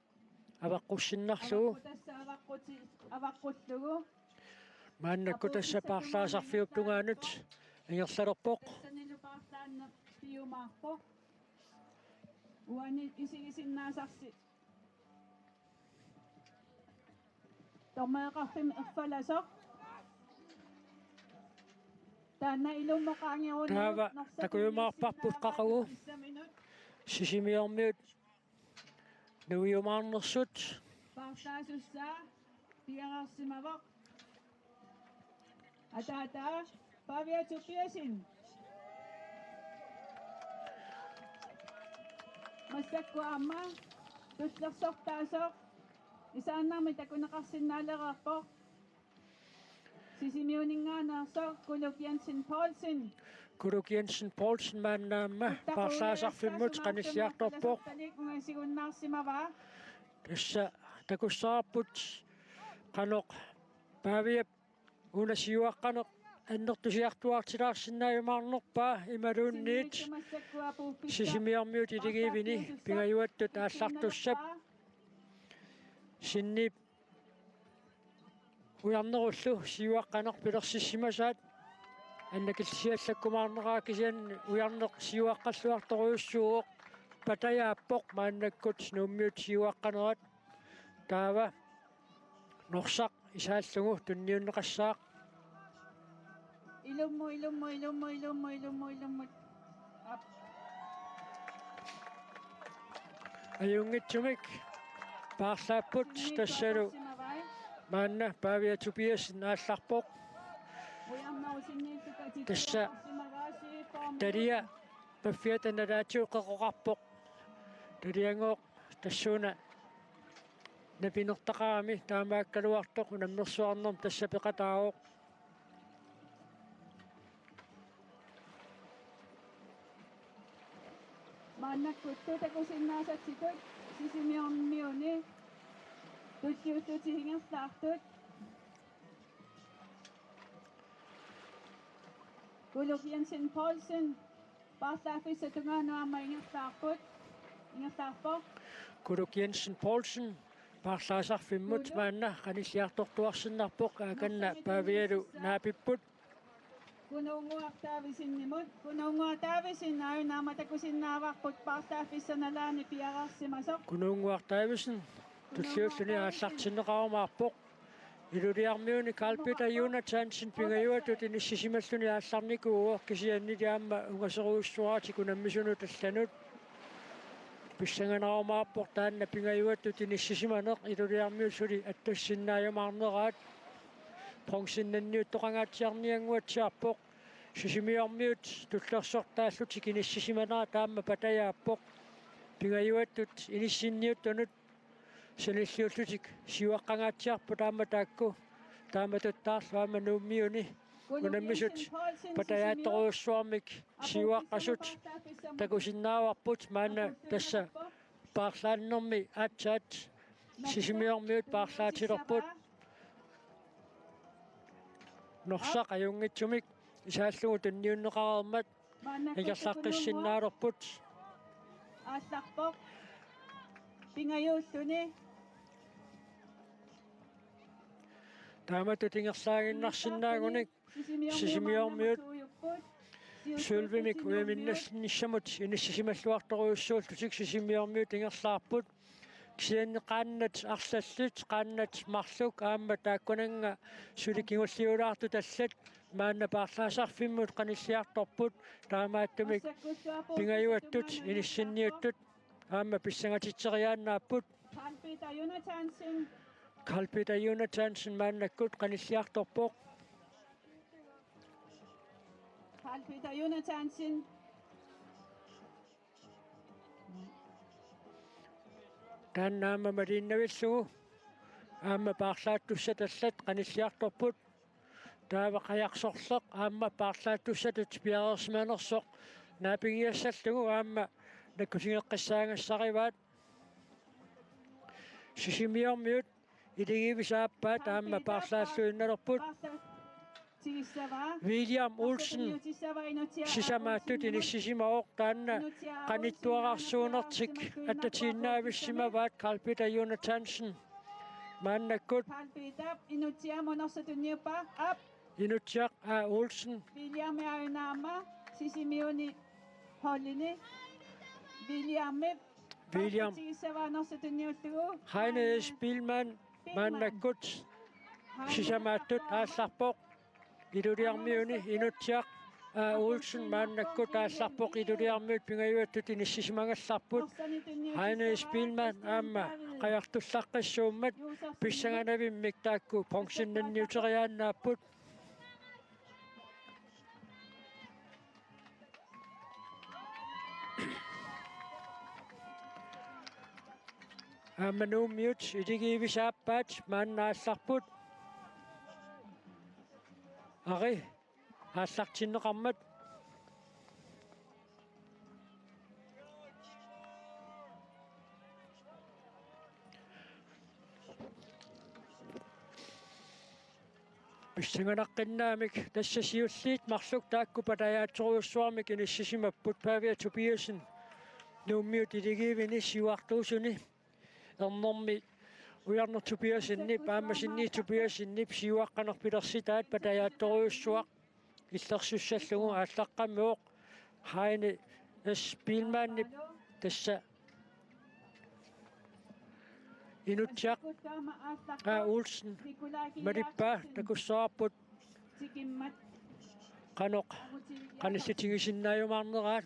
avaqqussinnerlugu Avaqqutassa avaqqullugu. maannakku tassa paarlaasarfiuptungaanut ingerlalerpoq Tassanilupaartaanna piumaarpoq. Uani isigisinnaasarsi. Tormeeqarfim erfalasoq. Taanna ilummoqaangiruunnu taava takuyumaarparput qaqagu sisimiormiut nuiumaarnersut Partaasussaa piaqarsimavoq. Ataataa paaviatuppiasin. Massakku aamma tullersortaasoq. Isaannarmi takunaqarsinnaalererpoq. Sisimiuningaanерсоq Kuluk Jensen Poulsen. Kuluk Jensen Poulsen maannaamma paarlaasarfimmut qanissiartorpoq Ungasigunnarsimavaa. tassa takussaarput qanoq paaviap unasiuaqqanoq annertusiartuartilaarsinnaayumaarnerpaa imaluunniit sisimiarmiut iligiivini pingajuattut aallartussap sinniip ujarnerullu siuaqqanoq pilersissimasaat annakillisiallakkumaarneraakisian ujarneq siuaqqalluartoruussuuq patajaappoq maannakkut nuummiut siuaqqanerat taava norsaq isaallugu tunniunneqassaaq Ilummu. ajungitsumik paarlaapput tassalu maanna paaviatupias naallarpoq tassa talia paffiatanalaatiuq qeqoqarpoq taliangooq tassuuna napinertaqaami taamaakkaluartoq unammersuarnerm tassa peqataaroq Maannakkuttu takusinnaasatsitut sisimiormiuni tuttiuttutihingerlaartut Kuluk Jensen Poulsen paarlaaffissatungaannuamma ingerlaarpoq Kuluk Jensen Poulsen paarlaasarfimmut maanna qanissiartortuarsinnarpoq aakanna paavialu naapipput Kunuunguartaavisin aayunaama takusinnaavarput paarlaaffissanalaani piaqarsimasoq kunuunguartaavisin tulliulluni aallartinneqarumaarpoq iluliarmiuni Karl-Peter Jonathansen pingajuatut inissisimalluni aallarnikuuo kisianniliaamma ungaseruussuaraati kunammisunu tallanut pissanganarumаарpoq taanna pingajuatut inissisimaneq iluliarmiussuli attassinnaajumaarneraat pongsinnanniuttoqangaatsiarnianguatsiarpoq sisimiormiut tullersortaallutik inissisimana taamma patajaappoq pingajuattut inissinniuttanut sanilliullutik siuaqqangaatsiarpu taamma taakku taamatuttaarluama nuummiuni unammisut patajaattoruussuarmik siuaqqasut takusinnaavarput maanna tassa paarlaannermi aatsaat sisimiormiut paarlaatilorput norsaq ajungitsumik isaallugu tunniunneqarermat igerlaqqissinnaarorput Aallarpoq pingayuulluni taamatu tingerlaaginnarsinnaagunik sisimiormiut sulvimik uyaminnassnissamut inississimalluartoruussuullutik sisimiormiut tingerlaarput kisianneqaannat arlallut qaannat marluk aamma taakkunanga sulikingulliulaartu tallat maanna paarlaasarfimmut qanilliartorput taamaattumik pingayuattut inissinniuttut aamma pissangatitseriaannaapput Carl Peter Jonathansen maannakkut qanilliartorpoq Carl Peter Jonathansen taannaamma maliinnavillugu aamma paarlaattussa tallat qanilliartorput taava qajaqsorleq aamma paarlaattussatut piarersmaanersoq naapingiassallugu aamma nakkusingeqqissaangassarivaat sisimiormiut iligivisaappaat aamma paarlaalluinnalorput William Olsen sisamaattut inissisimaoq taanna qanittuararsuunertik attatiinnaavissimavaat Carl Peter Jonathansen maannakkut Carl Peter inutiamonersatunniuppa ap inutiaq Olsen William Ainaama sisimiuni hollini William tigisavaanersatunniullugu Heine Spielmann maannakkut sisamaattut aallarpoq iluliarmiuni inutiaq Olsen maannakkut aallarpoq iluliarmiut pingayuattut inissisimagassarput Heine Spielmann aamma qajartullaqqissuummat pissanganavimik taakku pensionnanniuteriaannaapput aamma nuummiut iligiivisaappaat maannaallarput Ari aallartinneqarmat Pissanganaqqinnamik tassasiulliit marluk taakku patayaateruussuarmik inississimapput Pavia Tobiasen nuummiut iligiivini siuartuusuni ernermi ujarner Tobiasenni paammasinni Tobiasenni siuaqqanerpilersitaat patayaateruussuaq illersussallugu aallaqqammiuq Heine Spielmanni tassa inutiaq Olsen Marippa takussaarput tikimmat qanoq qanissitigisinnaayumaarneraat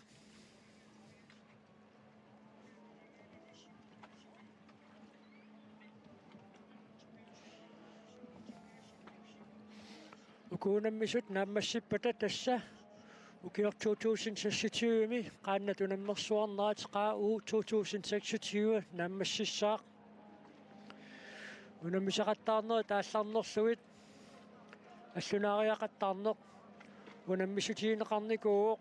ukuunammisut naammassippata tassa ukior 2026 qaannatunammersuarneraat qaa uu 2026 naammassissaaq unammisaqattaarneri taallarnerluit аллунариақаттаарнеқ унаммисутиинеқарникуу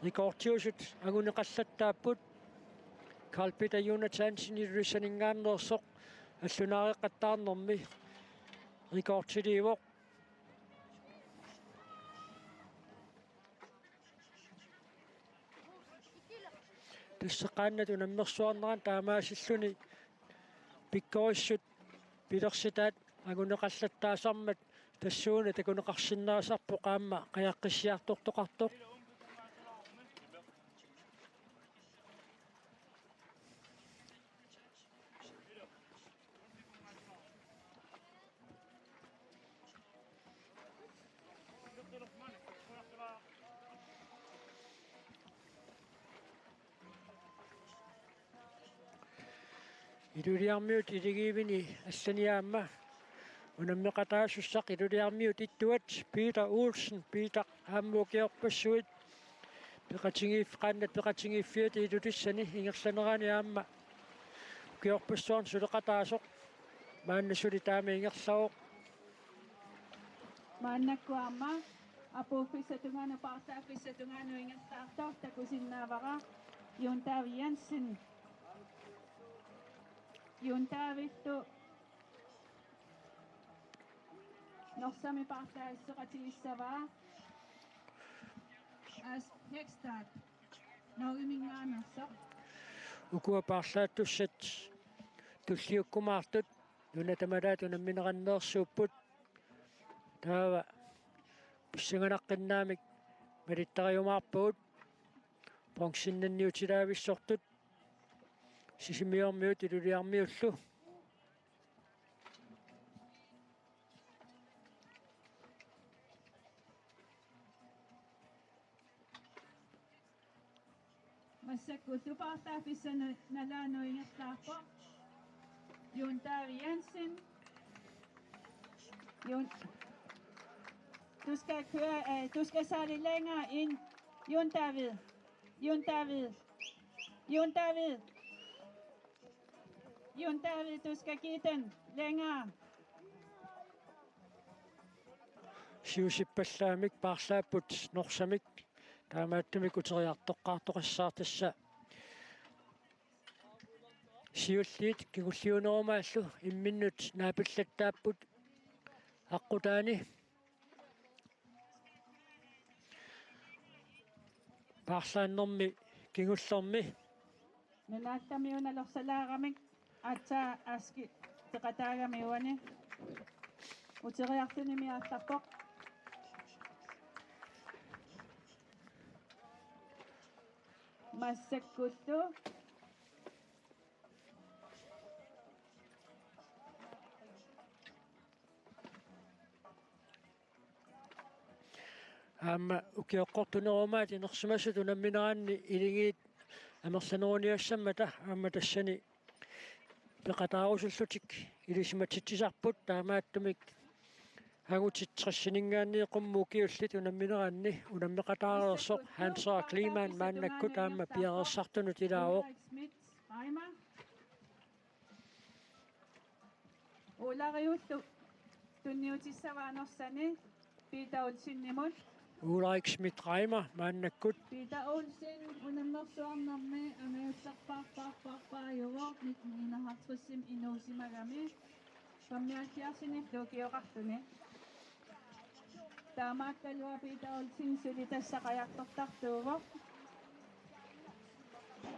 рекордиусут агунеқаллаттааппут Carl Peter Jonathansen ирусанингааннерсоқ аллунариақаттаарнерми рекордтиливоқ тассеқааннат унаммерсуарнеран таамаасиллуни пиккориссут пилерситаат агунеқаллаттаасармат тассууна такунеқарсинаасарпо qaamma qajaqqиссиартортоқартоқ илулиармиут илигиивини алланиаама унаммеқатаасуссақ илулиармиут иттуат Peter Olsen Peter ааммуукиорпассуит пеқатингииф qaannат пеқатингииффиат илутиссани ингерланераани аама киорпассуарн сулеқатаасоқ мааннасули таами ингерлавоқ мааннаккуарма апууффиссатунгану партааффиссатунгану ингерлаартор такусиннаавара юнтаавиансин юнтаавитту норсами партаассеқатигиссаваа as hekstad ногимингаанерсо ukua parlaatussat tulliukkumaartut nunatamalat unammineranneersuupput taava pissanganaqqinnnaamik malittariumaarpugut ponksinnanniutilaavissortut sisimiormiut iluliarmiullu массакку тупаартаафиссана налааноингерлаарпо юнтаави Jensen du skal særlig længere ind. Jon David, du skal give den længere. siusippallаамик paarlaaput norsamik taamaattumik uteriartoqqaartoqissaartassa siulliit kigulliunerumaallu imminnut naapillattaapput aqqutaani paarlaannermi kingullermi Nunaattamiunalorsalaaramik atsaa aski teqataagamiuani uteriartunimiaartarpoq массаккуллу аама укиоққортунеруmaat инерсимасут унамминераанни илигиит амерланерuniassаммата аама тассани пеқатаарусуллутик илисиматситсисарпут таамааттумик агутитсерсинингаанни қуммукиуллит унамминераанни унаммеқатаарерсоқ хансаа климаан мааннаккут аама пиарессартунут илаавоқ улариуллу тунниутиссаваанерсани питаулсиннимут Ulrik Schmidt Reimer мааннаккут Peter Olsen unammersuarnermi amajuttarpaarpaarpaarpaajuvor 1950sim inuusimagami pammialliarsinillu kioqartuni taamaakkalua Peter Olsen suli tassaqajartortartuuvor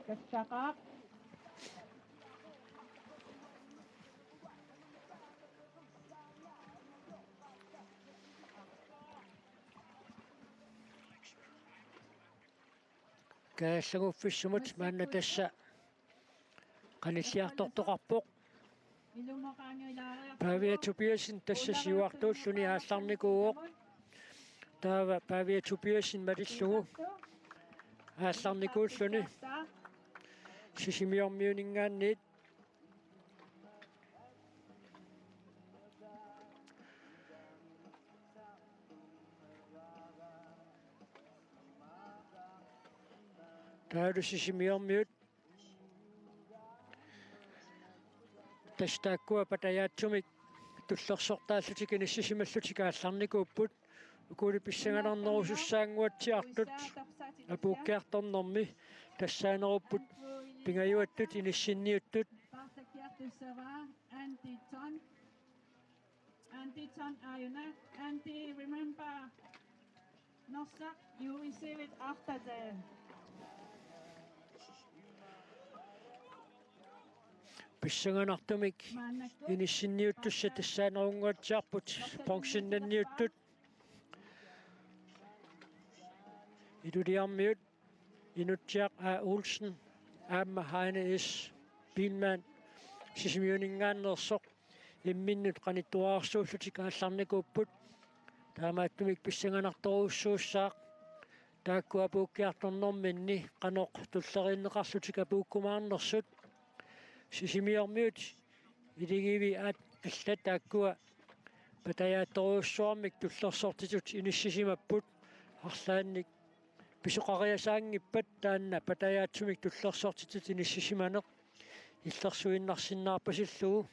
kassaqaaq кааллагуффиссумут маанна тасса qanilliartortoqarpoq Pavia Tobiasen tassa siuartuulluni aallarnikuuoq taava Pavia Tobiasen malillugu aallarnikuulluni sisimiormiuningaanniit taadusisimiormiut tastaakkua patayaatsumik tullersortaallutik inissisimallutiga aallarnikuupput ukuli pissangalarnerusussaanguatsiartut apuukkiartornermi tassaanerupput pingajuattut inissinniuttut Anti-ton ayuna remember Nosak you receive it after the pissanganartumik inissinniuttussa tassaanerunguatsiarput pensionnanniuttut iluliarmiut inutsiaq A Olsen aamma Heine S Bilman sisimiuningaannersoq imminnut qanittuaarsuullutik aallarnikuupput taamaattumik pissanganartoruussuussaaq taakku apuukkiartornerminni qanoq tulleriinneqarlutik apuukkumaarnersut sisimiormiut iligivi allat taakkua patayaattoruussuarmik tullersortitut inississimapput arlaannik pisuqariasaangippat taanna patayaatsumik tullersortitut inississimaneq illersuinnarsinnaarpasillugu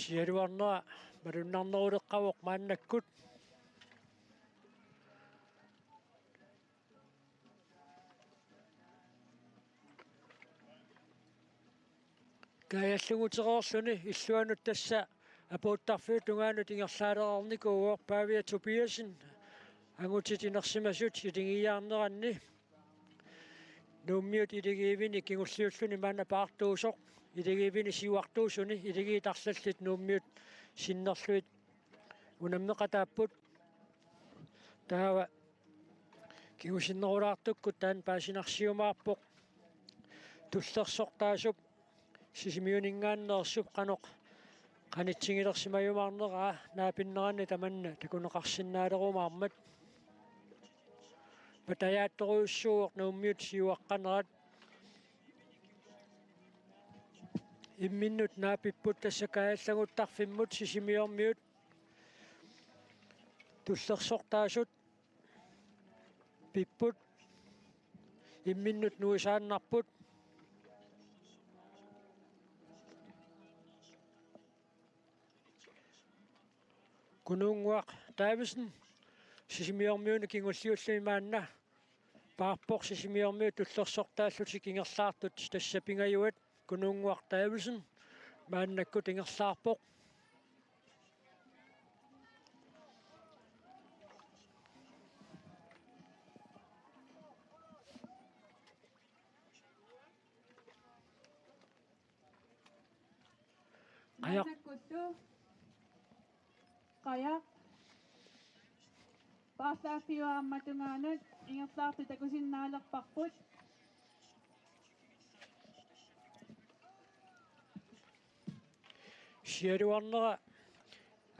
Siaruarnera marunnarneruleqqavuq maannakkut kaayallugutiqorluni illuanut tassa apuuttarfiut tungaanut ingerlaalerarniku uor Pavia Tobiasen angutitinersimasut itingiaarneranni nuummiut iligiivini kingulliulluni maana paartuusoq iligiivini siuartuusuni iligiitarlallit nuummiut sinnerluit unammeqataapput taava kingusinnerulaartukkut taan paasinarsiumaarpoq tullersortaasup sisimiuningaanneersup qanoq qanitsigilersimayumaarneraa naapinneranni tamanna takuneqarsinnaalerumaarmat patayaattoruussuuq nuummiut siuaqqanerat imminnut naapipput tassa kaayallaguttarfimmut sisimiormiut tullersortaasut pipput imminnut nuisaannarput kununguaq Davidsen sisimiormiunu kingulliullumi maanna paarpoq sisimiormiut tullersortaallutik ingerlaartut tassa pingajuat kununguaq Davidsen maannakkut ingerlaarpoq Qajaq Qajaq paarlaafiuaammatungaanut ingerlaartu takusinnaalerparput sialuarnera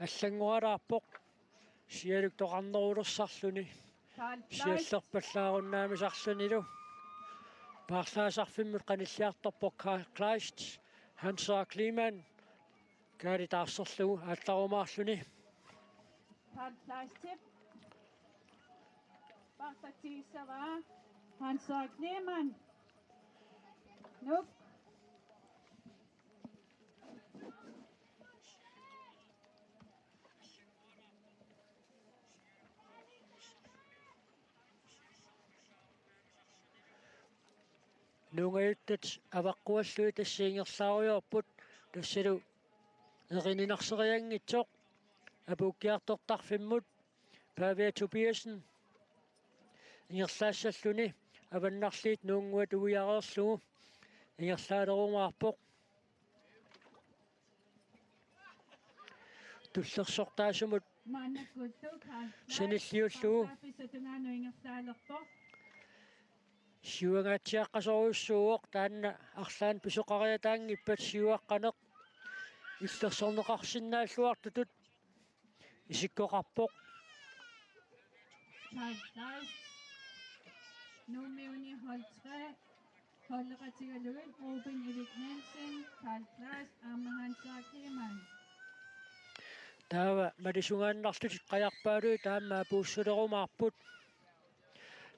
аллангуалаарпоқ сиалук тоқарнерулерсарлүни сиаллерпаллааруннаамисарлунилу paarlaasarfimmut qanilliartorpoq Kleist Hansa Kliman kaalitaarsserlugu aaltarumaarluni Kleist paartatsiissavaa Hansa Kliman Nup nungaittat avaqquallui tassiingerlaaruyorput tassalu erininarseriangitsoq apuukkiartortarfimmut Pavia Tobiasen ingerlaassalluni avannarliit nuunguat uiareerlugu ingerlaalerumaarpoq tullersortaasumut sanilliullugu siuangaatsiaqqasoruussuuq taanna arlaan pisoqariataangippat siuaqqaneq illersorneqarsinnaalluartutut isikkoqarpoq Nummiuni hold 3 holdretigaluit Ruben Erik Hansen Carl Kleist Arme Hansa Kliman taava malisungaannarlut qajarpaalui taamma puussulerumaarput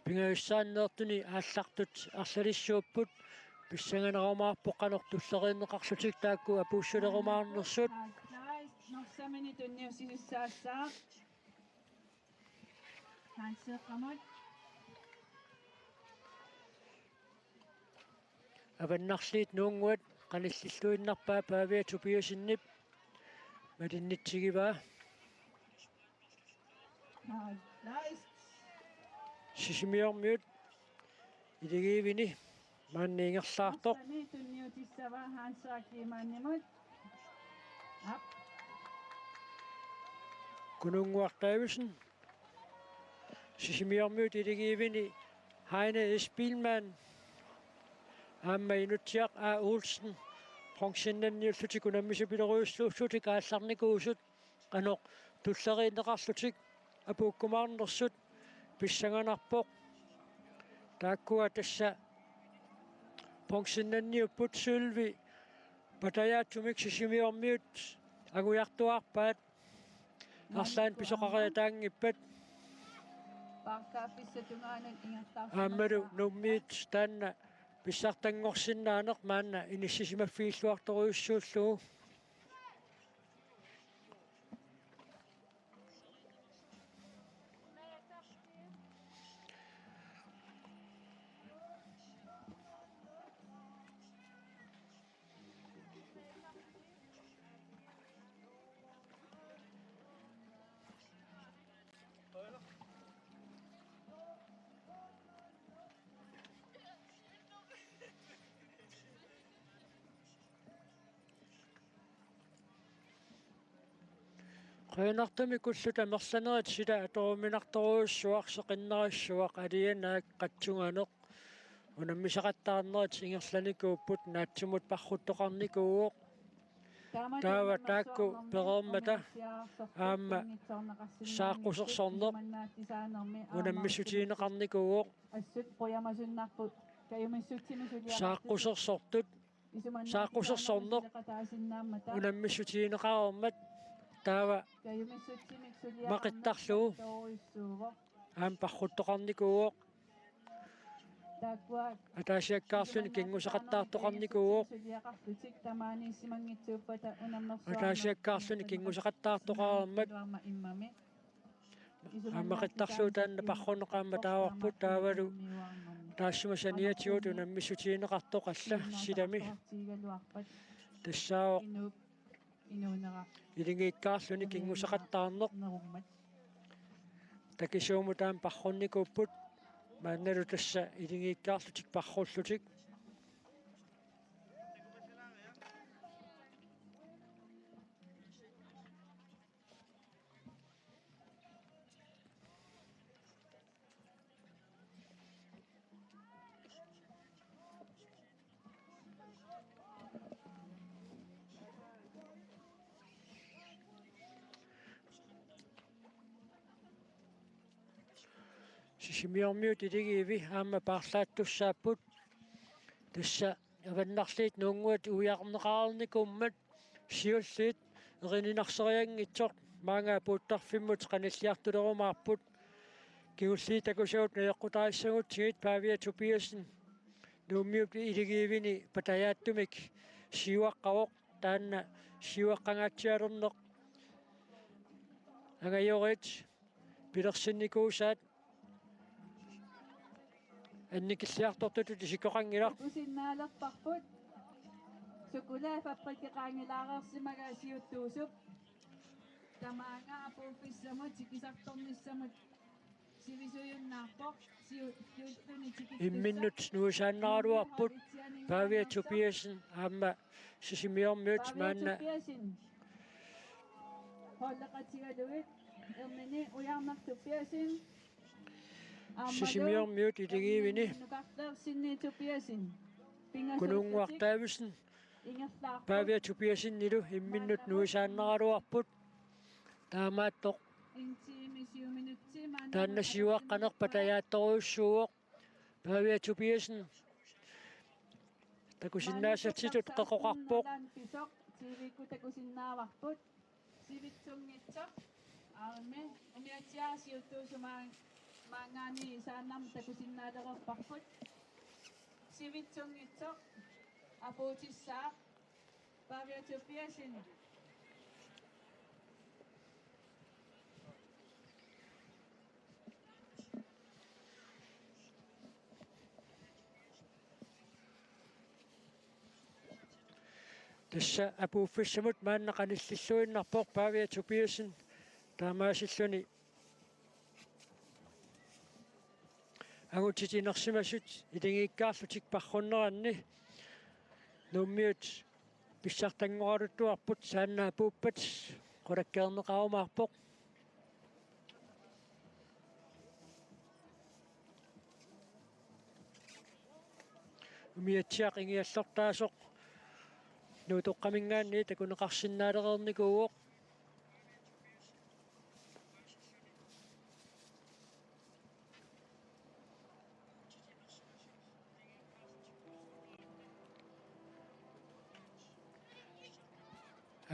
pingaissaanneertuni aallartut arlalissuupput pissanganerumaarpoq qanortulleriinneqarlutik taakku apuussulerumaarnersut Norsamini tunniussissaassaa Hanseeqqamut avannarliit nuunguat qanillilluinnarpaa Pavia Tobiasennip malinnitigivaa Kleist sisimiormiut iligiivini maanniingerlaartoq Norsamini tunniutissavaa Hansa Klimannimut Up kununguaq Davidsen sisimiormiut iligiivini Heine Spielmann aamma inutsiaq A Olsen pronksinanniullutik unammisupileriussuussutik aallarnikuusut qanoq tulleriinneqarlutik apuukkumaarnersut pissanganarpoq taakkua tassa pronksinanniupput Sylvi patayaattumik sisimiormiut aguiartuarpaat arlaan pisoqariataangippat paartaappissatungaanut aammalu nummiit taanna pissartangorsinnaaneq maanna inissisimaffiilluartoruissuullugu Qeynartami kulluta mersanerit sila atoruminartoruussuaq seqinnerissuaq alianaak qatsunganeq unammisaqattaarnerit ingerlanikuupput naatsumut parruttoqarnikuuq taava taakku pereermata aamma saaqqusersorneq unammissutiineqarnikuuq saaqqusersortut saaqqusersorneq unammissutiineqarermat taava maqittarlugu aam parruttoqarnikuuq атаасиаккаарлуни кингусеқаттаартоқарникууоқ атаасиаккаарлуни кингусеқаттаартоқарермат аммақиттарлуутаанна паррунеқаама тааварпут таавалу таассумасаниатигут унаммиссутиинеқартоқалла силами тассаоқ илингииккаарлуни кингусеқаттаарнеқ такисуумутаан паррунникууппут маанналу тасса илингииккаарлутик парруллутик сисимиормиут илигииви аама паарлааттуссааппут тасса аваннарлиит нунгуат уяарнеқарникуммат сиуллиит эрининарсериангитсоқ маангаа пууттарфиммут қаналлиартулерумаарпут киуллии такусаут наеққутаассагутсигит павиа тупиасин нууммиут илигиивини патаяаттумик сиуаққавоқ таанна сиуаққангаатсиалернеқ агайорит пилерсинникуусаат анникиллиартортуту тисикоқангилар усиннаалерпарпут сукулаа фабрикеқаангилаарерсимагаасиуттуусуп тамаанга апуффиссамут тикисарторниссамут сивисуйуннаарпоқ сиуттуни тикиттуссаа имминнут нуусааннаралуарпут павиа тупиасин аама сисимиормиут маанна холлақатигалуит эрнини уярнартуппиасин сисимиормиут илигиивини кунунгуартаависин павиа тупиасин нилу имминнут нуусааннаралуарпут таамааттоқ тааннасиуаққанерпа таяатторуйуссууоқ павиа тупиасин такусиннаасатситут қеқоқарпоқ сивикку такусиннааварпут сивитсунгитсоқ аарме умиатсиаасиуттуусумаа маангаани сааннам такусиннаалерерпарпут сивитсунгитсоқ апуутиссаа павиатупиасин тасса апууффиссамут маанна қаниллиллуиннарпоқ павиа тупиасин таамаасиллуни агутитинерсимасут илингииккаарлутик парруннеранни нуммиут писсартангоралуттуарпут сааннаа пууппат qulakkeerneqarumаарpoq умиатсиақ ингиаллортаасоқ нуутоққамингаанни такунеқарсиннаалерерникууоқ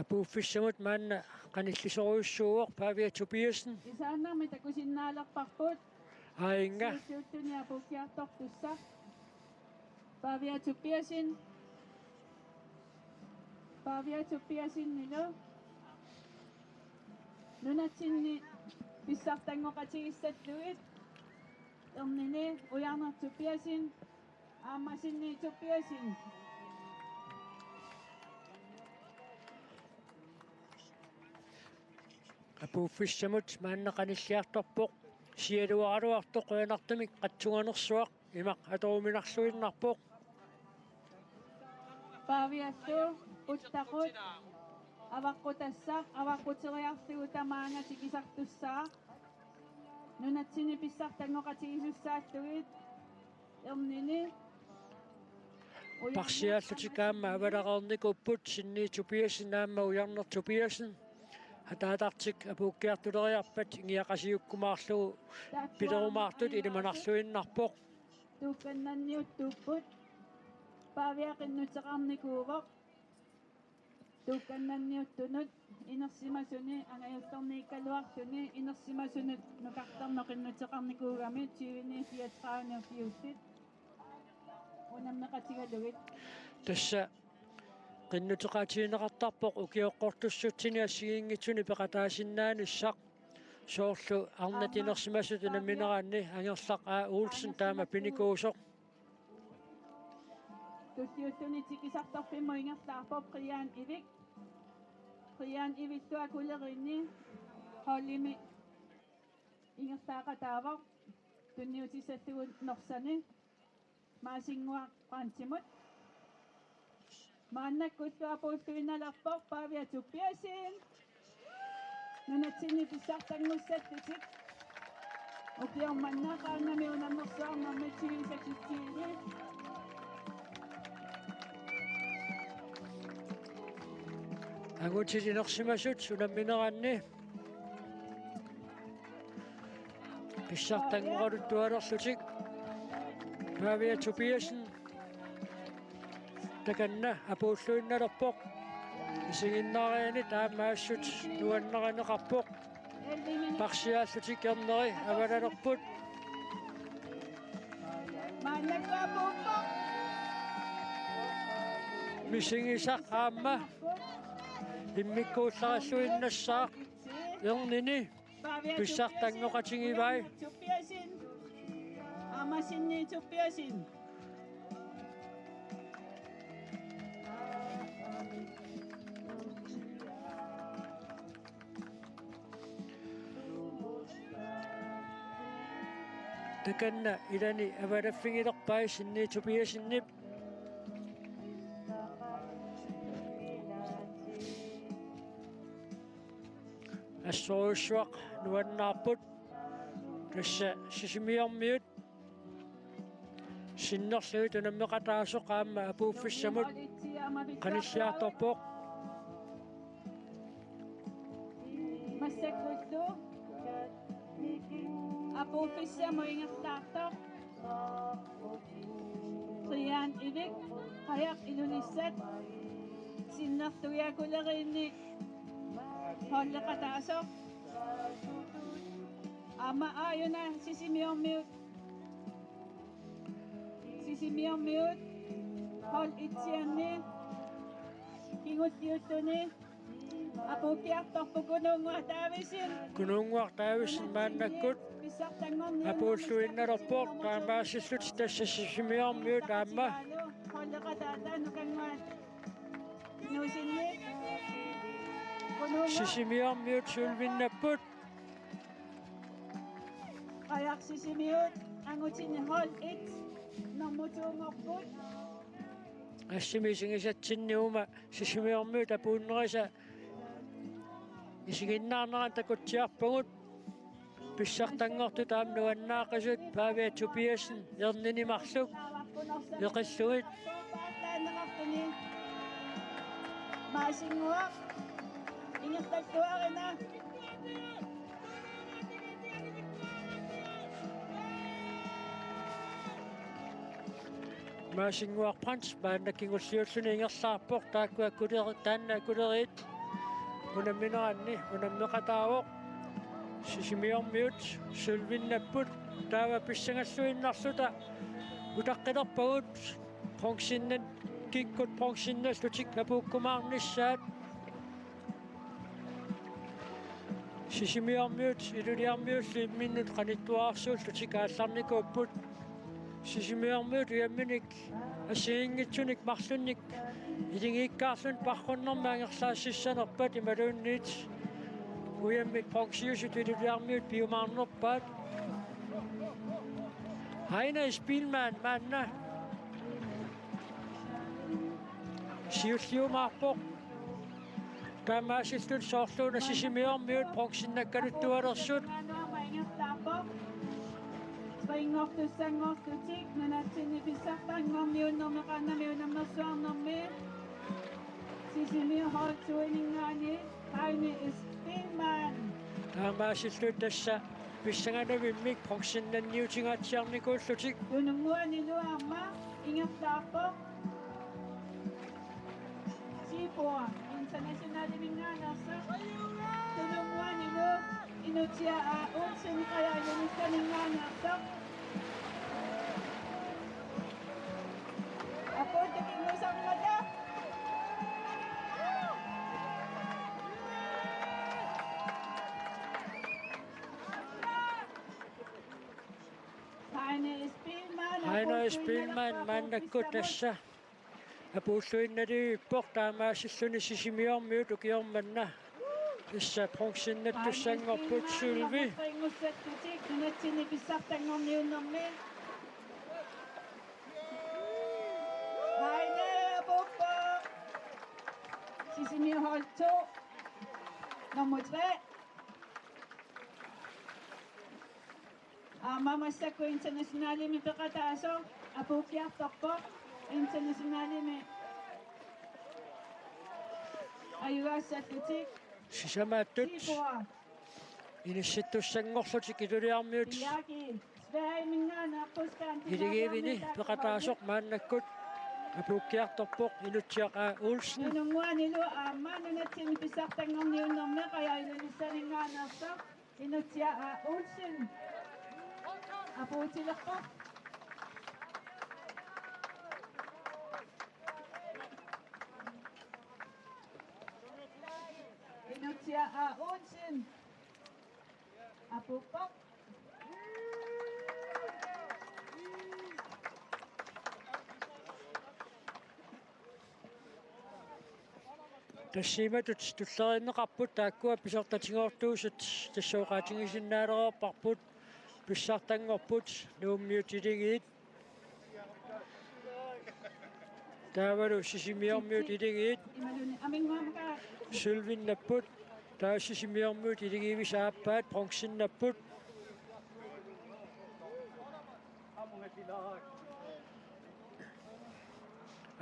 апууффиссамут маанна qanillisoruussuuq Pavia Tobiasen исааннарми такусиннаалерпарпут аинга сиуттуниа пукиартортусса Pavia Tobiasen нилу нунатсинни писсартангоқатигиссаттугит эрнини уярнар Tobiasen аамасинни Tobiasen апууффиссамут маанна qanilliartorpoq сиалуаруартоқ қуянартамик қатсуганерсуақ имақ аторуминарлуиннарпоқ Pavia уттақут Avakkutassa, avakkutiriartuutamaanga tikisartussaa. Nunatsinipisartangoqatigisussaattuit. Ernini. Parsiaallutikkaamma avalaqarnikupput sinniitupiasin naamma ujarnertupiasin hataatartik apuukkiartuleriarpat ingiaqasiukkumaarlugu pilerumaartut ilimanarluinnarpoq Tuukkannanniuttuupput. Paaviaqinnuteqarnikuuvoq. Tuukkannanniuttunut inersimasuni angajuttorniikkaluartuni inersimasunut nuqartarnoqinnuteqarnikuugami tiivini fiatraaniufiuttit. Unammeqatigalugit. tassa qinnuteqaatiineqartarpoq ukioqqortussutsini assigiingitsuni peqataasinnaanissaq soorlu arnatinersimasut unammineraanni angerlaq uulsen taama pinikuusoq Tuttiuttuni tikisartorpimmu ingertaarpop qiaan ivik. Qiaan ivittua kulerinni hollimi ingertaaqataavoq tunniutissallugut norsani maasinguaqqaantimut maannakkuuttuapuulluinnalerpoq paaviatuppiasiin nunatsinni pissartangussattutik ukiormannaaqaangami unammersuarnermi tigisakittiini angutilinersimasut unammineraanni pissartanguqaluttualerlutik paaviatupiasin takanna apuulluinnalerpoq isiginnaariani taamaassut nuanneranеqarpoq parsiaallutik erneri avalalerput maannakkuapuuppoq misingisaq aamma immikkuullaralluinnassaaq ernini pissartangoqatigivai Tuppiasin. Amasinni tuppiasin. takanna ilani avalaffigilerpai sinniitupiasinnip assoruussuaq nuannaarput tassa sisimiormiut sinnerluit unammeqataasoq aamma apuuffissamut qanissiartorpoq Massakkullu. Apuuffissamu ingertaartoq. Qiaan ivik. Qayaq ilunissat. Sinnertuiakuleriinni holleqataasoq. Ama aayuna sisimiormiut. Sisimiormiut. Hol itsianni. Kinguttiuttuni. Apuukkiartorpukununguataavisin. kununguartaavissin maannakkut apuulluinnalerpoq taamaasillut tassa sisimiormiut aamma Holleqataataa nukanguat. Nuusinni. sisimiormiut sulvinnapput Qayaq sisimiut. Angutinni hol it. Normutuungorput. assimisingisatsinniuma sisimiormiut apuunnerisa isiginnaarneran takutsiarpagut pissartangortu taamnuannaaqasut paaviatupiasin erninimarluk eqilluit Taanneqartuni. Maasinguaq. Ingertalluarina. maasinguarprans paannakingulliulluni ingerlaarpoq taakkuakkuleri taannaakkuleriit unammineraanni unammeqataavoq sisimiormiut sulvinnapput taava pissangalluinnarluta utaqqilerpagut pronksinnat kikkut pronksinnallutik apuukkumaarnissaat sisimiormiut iluliarmiulli imminnut qanittuaarsuullutik aallarnikuupput sisimiormiut uamminik assiingitsunik marlunnik ilingiikkaarlun parqunnermaangerlaassissanerpat imaluunniit uyammik pronksiusut iluliarmiut piumaarnerpaat Heiner Spielmann manna siulliumaarpoq Taamaasillun soorluuna sisimiormiut proxinnakkannuttualersuut Springortussangortutik nanatsinnipisartaangorniunnormeqannamiunammersuarnermi sisimiorhoortuiningaani Heine ist Spielmann. Taamaasillun tassa pissanganavimik proxinnanniutigaatiarnikuullutik Tununguaniluarma ingertaarpo Sipua internationalimingaanarsa tununguanilu inutia Olsen qayalunissaningaanarsa Apotakinusarmata Heine Spielmann mannakkut tassa apuulluinnaliippoq taamaasilluni sisimiormiut ukiormanna tassa proxinnattussangorput sulvi Heine apoppa sisimiorhold 2 nummer 3 Mamasakko internationalimi peqataaso apuukiartorpo internationalimi ayuaassallutik sisamaаттut inissittussangorlutik iluliarmiut Iaki Sverige mingaanaarpustaan iligivini peqataasoq maannakkut apuukkiartorpoq inutiaqa Olsen Tununguanilu aammaanunatsin pisartangorniunnerme qayailunissaninngaanarsa inutia Olsen apuutilerpo inutia Olsen apuppo тассиматут туллериннеқарпут тааккуа писартатингоортуусут тассооқаатингисиннаалерорпарпут писсартангорпут нууммиутилигиит таавалу сисимиормиут илигиит ималуни амингуамка сулвиннаппут таассисимиормиут илигиивисааппаат пронксиннаппут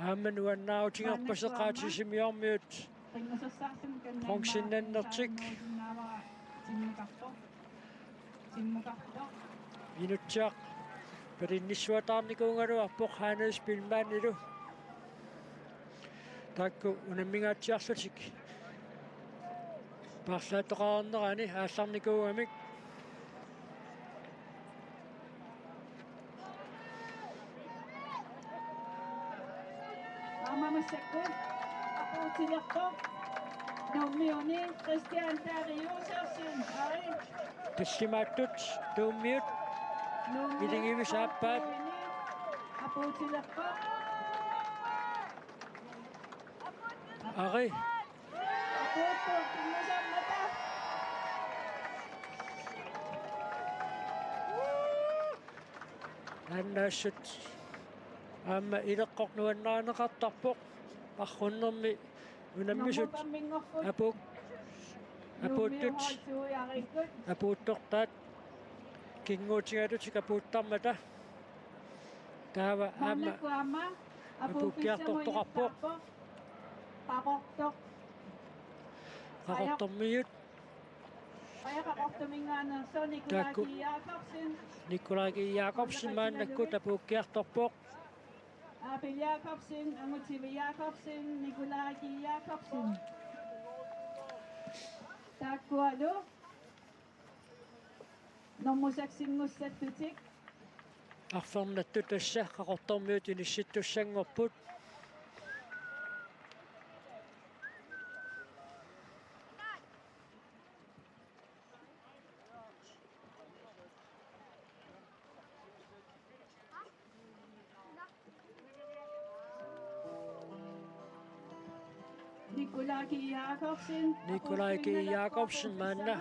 ааммануаннаутингерпасеқаатисимиормиут ringusassarsun kannaa Proxinnannertik. timmukarto инутсаақ палинниссуатаарникуунгалу арпоқ хаанес пилмаанилу таакку унаммигаатсиарлутик парлаатоқарнерани аалларникууамик Mamasakko apuutilerpo nummiuni Christian Tariusarsin ai тассимааттут тууммиут илигивисааппаат apuutilerpo ари apuuttu kinnusammata аннаассут аама илеққорнуаннаанеқартарпоқ арруннэрми унаммисут апук апуттут апууттортаат кингуутигалутик апууттармата таава аама апуккиартортоқарпоқ пақортоқ қақортормиут Ajaqaqortumingaanерсо Taakku. Nikolai Jakobsen Nikolai Jakobsen maannakкут апуккиарторпоқ Abel Jakobsen Angutive Jakobsen Nikolai Jakobsen Taakkualu Nommusaksingussattutik арфернатту тасса қақорторmiut инисситтуссангорпут Nikolai Jakobsen maanna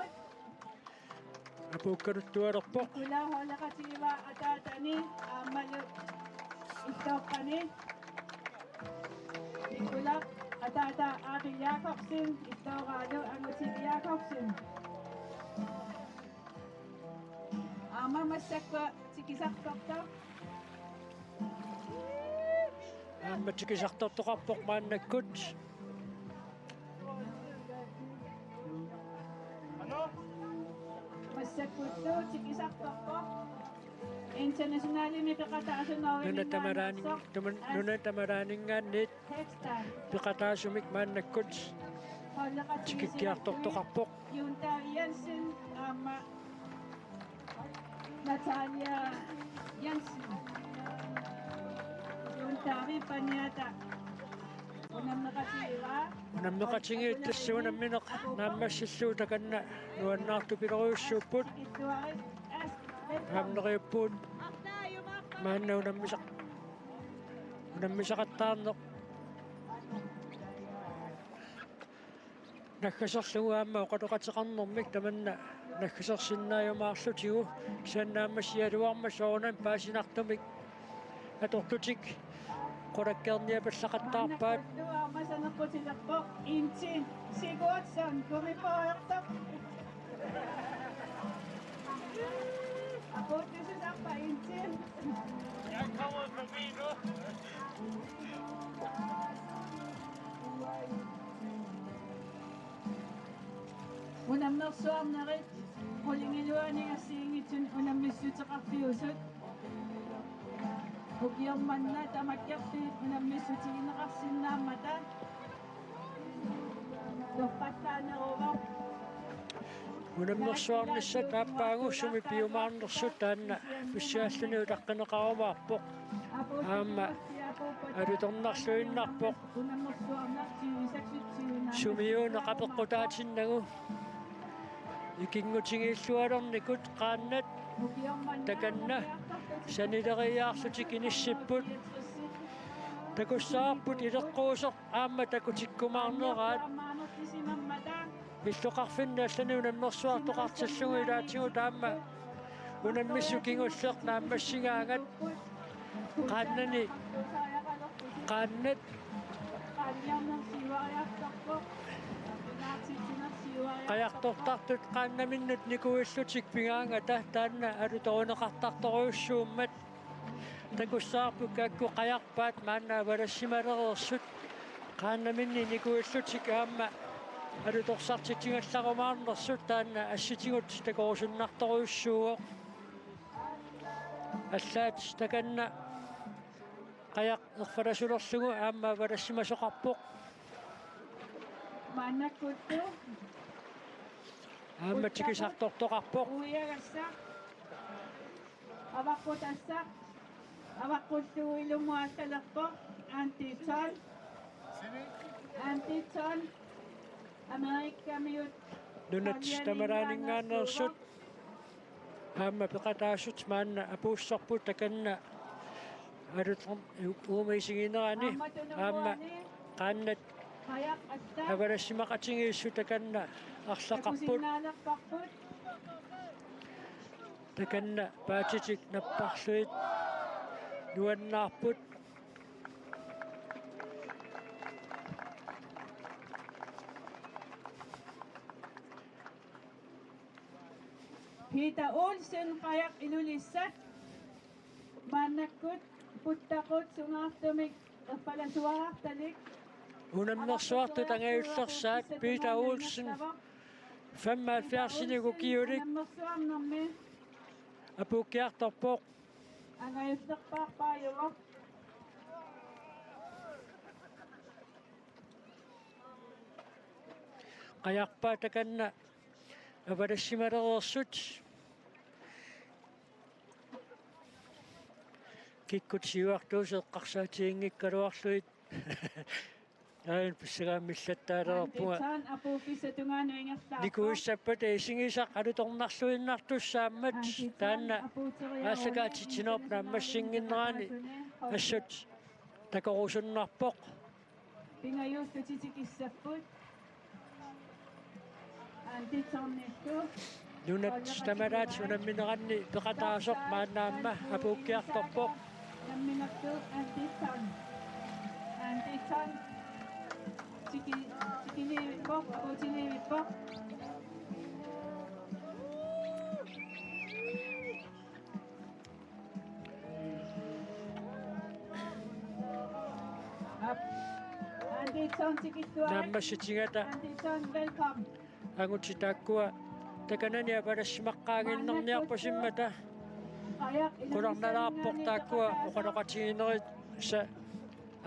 апуккалуттуалерпоқ Nikula holaqatiwa atatani amalu istoqqani Nikolak, Atata, Aki Jacobsen, Istorado, Angutiki Jacobsen. Ama masakwa, Tikisak Doktor. Tikisartortoqarpoq maannakkut Masakutto, Tikisak Doktor. Internationally, may kakataas na nuna tamaraaningaannit Hextan. piqataasumik maannakkut tikikkiartortoqarpoq Junta Jensen, Natalia Jensen. Junta Ripanyata. Unang nakatira. unammeqatingiittassuunammineq naammassissuutakanna nuannaartupileruussuupput aamneriuppuut maanna unammisaqattaarneq naggaserlugu aamma oqatoqateqarnermik tamanna naggasersinnaajumаарlutigu sannaammassialuarma soornan paasinartumik atortutik qulakkeerniapallaqattaarpaat Masanakkotilaqpoq Intin Sigurdsson kumipoortoq. Aportisisaqpa Intin. Jeg kommer forbi nu. Unammersuarnerit qulingiluanigassiingitsun unammissuteqarfiusut. Ukiormanna tamakkerti unammissutigинеқарсиннааммата. Torpattaaneruva. unammersuarnissat aappaagussumi piumaarnersut taanna pissialluni utaqqinеqarumaarpoq aamma alutornarluinnarpoq sumiuuna qapeqqutaatinnagу ikingutigiillualernikut qaannat takanna sanileriaarlutik inissipput takussaarput ileqquusoq aamma takutikkumaarneraat illuqarfinnaallani unammersuartoqartallugu ilaatigu taamma unammissukingullеq naammassingaangat qaannani qaannat qajartortartut qaannaminnut nikuillutik pingaangata taanna alutoruneqartartoruussuummat takussaarput kaakku qajarpaat maanna valassimaleriirsut qaannaminni nikuillutik aamma alutorsartitigallarumaarnersut taanna assitigut takorusunnartoruussuugoq аллаат таканна qajaq erfalasulerlugu aamma valassimasoqarpoq Mannakkuttu. aamma tikisartortoqarpoq Uiagassaq. Avaqqutassaq. Avaqqulluilumuattalerpoq Antiton. Antiton. Amerikkamiut. nunat tamaraaningaannersut aamma piqataasut maanna apuussarput takanna alutorn uumiisiginerani aamma qaannat Hayaq asta. avalassimaqatigiissu takanna арлақарпут Takusinnaalerparput. takanna paatitik napparluit nuannaarput Peter Olsen qajaq ilulissat. Mannakkut puttaqut sungaartumik erfalasuarartalik. unammersuartut angayullersaat Peter Olsen 75-nigu kiulik Nammersuarnermi apukkiartorpoq angayullerpaarpaajuvoq. qajarpaa takanna avalassimaleriirsut kikkut siuartuuseqqarsaatiingikkaluarluit ain pissagaammillattaalерпуга Antiton apuukkissatungaanu nikuissappat isingisaq alutornarluinnartussaammat taanna аассакаатитсинерп нааммассингиннерани ассут такоруsunnarpoq Pingayuuttutitikissapput. Antitornittu. nunat tamaraat unammineranni peqataasoq maannaamma apuukkiartorpoq Namminattu Antiton. Antiton. Chikinewit po. Ako chinewit po. Antiton chikituan. Nammasitsingata Antiton, welcome. angutitakkua takanania parassimaqқaagиннэрниарпасиммата qulornalaarportaakkua uqaloqatiginerit sa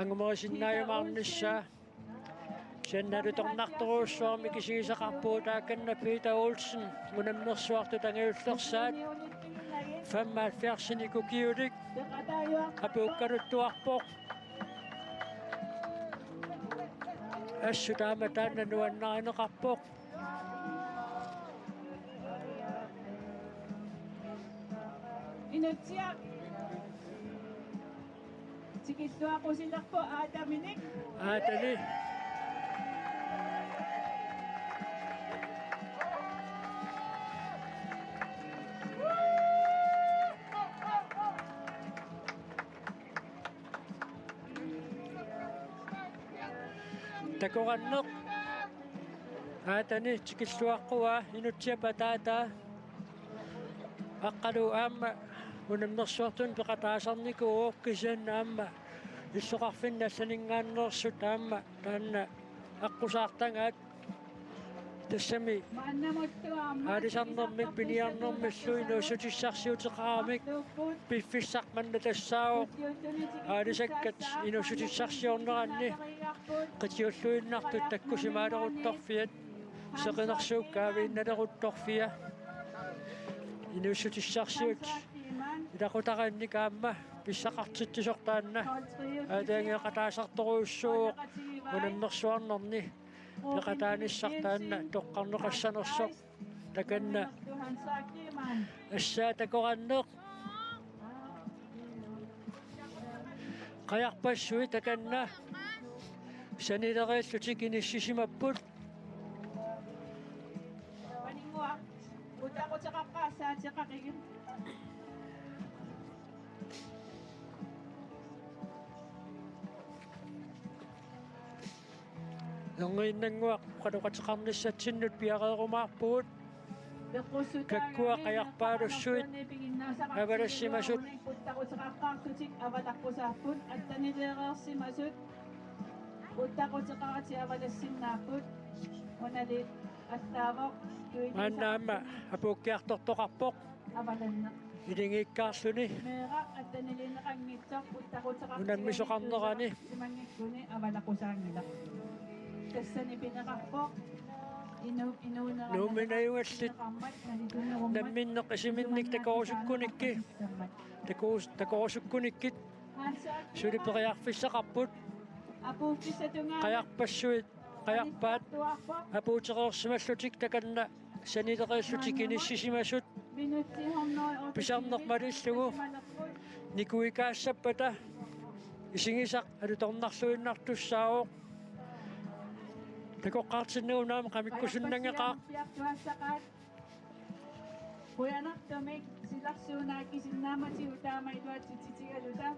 angumerisinnaayumаарnissaa санналуторнарторуусsuarmi кисигисақарпуу таакканна Питер Олсен унамнерсуарту тангиуллерсаат 75 кукиулик апууккалуттуарпоқ ассу таама таанна нуаннаринеқарпоқ Inutsia. Tikilluaqusилерпу аатаминик. аатали такораннеқ аатани тикиллуаққуа инутсиа патаата аққалу аама унамнерсуартун пеқатаасарникуу кисаан аама иллоқарфинна санингааннерсут аама таанна аққусаартангаат тассами аалисарнэрмик пиниарнэрмиллуи нуусутиссарсиутеқарамик пиффиссарманна тассаавоқ аалисаккат инусутиссарсиорнеранни qitiulluinnartut takkusimaalерутторфиат сеқинерсууккаавиинналерутторфиа инуссутиссарсиут илақутараанник аама писсақартиттисортаанна аатаангеқатаасарторуйуссууоқ унамнерсуарнерни пеқатааниссартаанна тоққарнеқассанерсоқ таканна ассаа такораннеқ қаярпассуи таканна санилериаллутик иниссисимаппут Paningua. Utaqutaqaqqaasaatiqaqigin. нэрниннангуақ қалуқатеқарниссатсиннут пиареерумаарпугут каккуа қаярпаалуссуит авалассимасут Utaqutaqaqqaartutik avalaqqusaarput attanileereersimasut uttaqutiqarati avalassinnaarput unali аллаавоқ мааннаама апууккиарторторқарпоқ аваланне илингиккаарлуни меэра аттанилинеқангитсоқ уттақутеқартик унаммисоқарнерани симангиккуни авалаққусаангила тассани пинеқарпоқ инуунера нууминаюнгаллит намминнеқ исиминник такорусуккуникки такорусуккуниккит сулипериарфиссақарпут апууффисатунгаа қаярпассуит қаярпаат апуутерерсималлутик таканна санилериаллутик иниссисимасут писарнермалиллугу никуикаассаппата исигисақ алуторнарлуиннартуссаавоқ такоққартиннеунаама қамиккусуннангеқаа Puyanaqtamik silarsuunaakkisinnaamati utaamailluatsitsitigaluta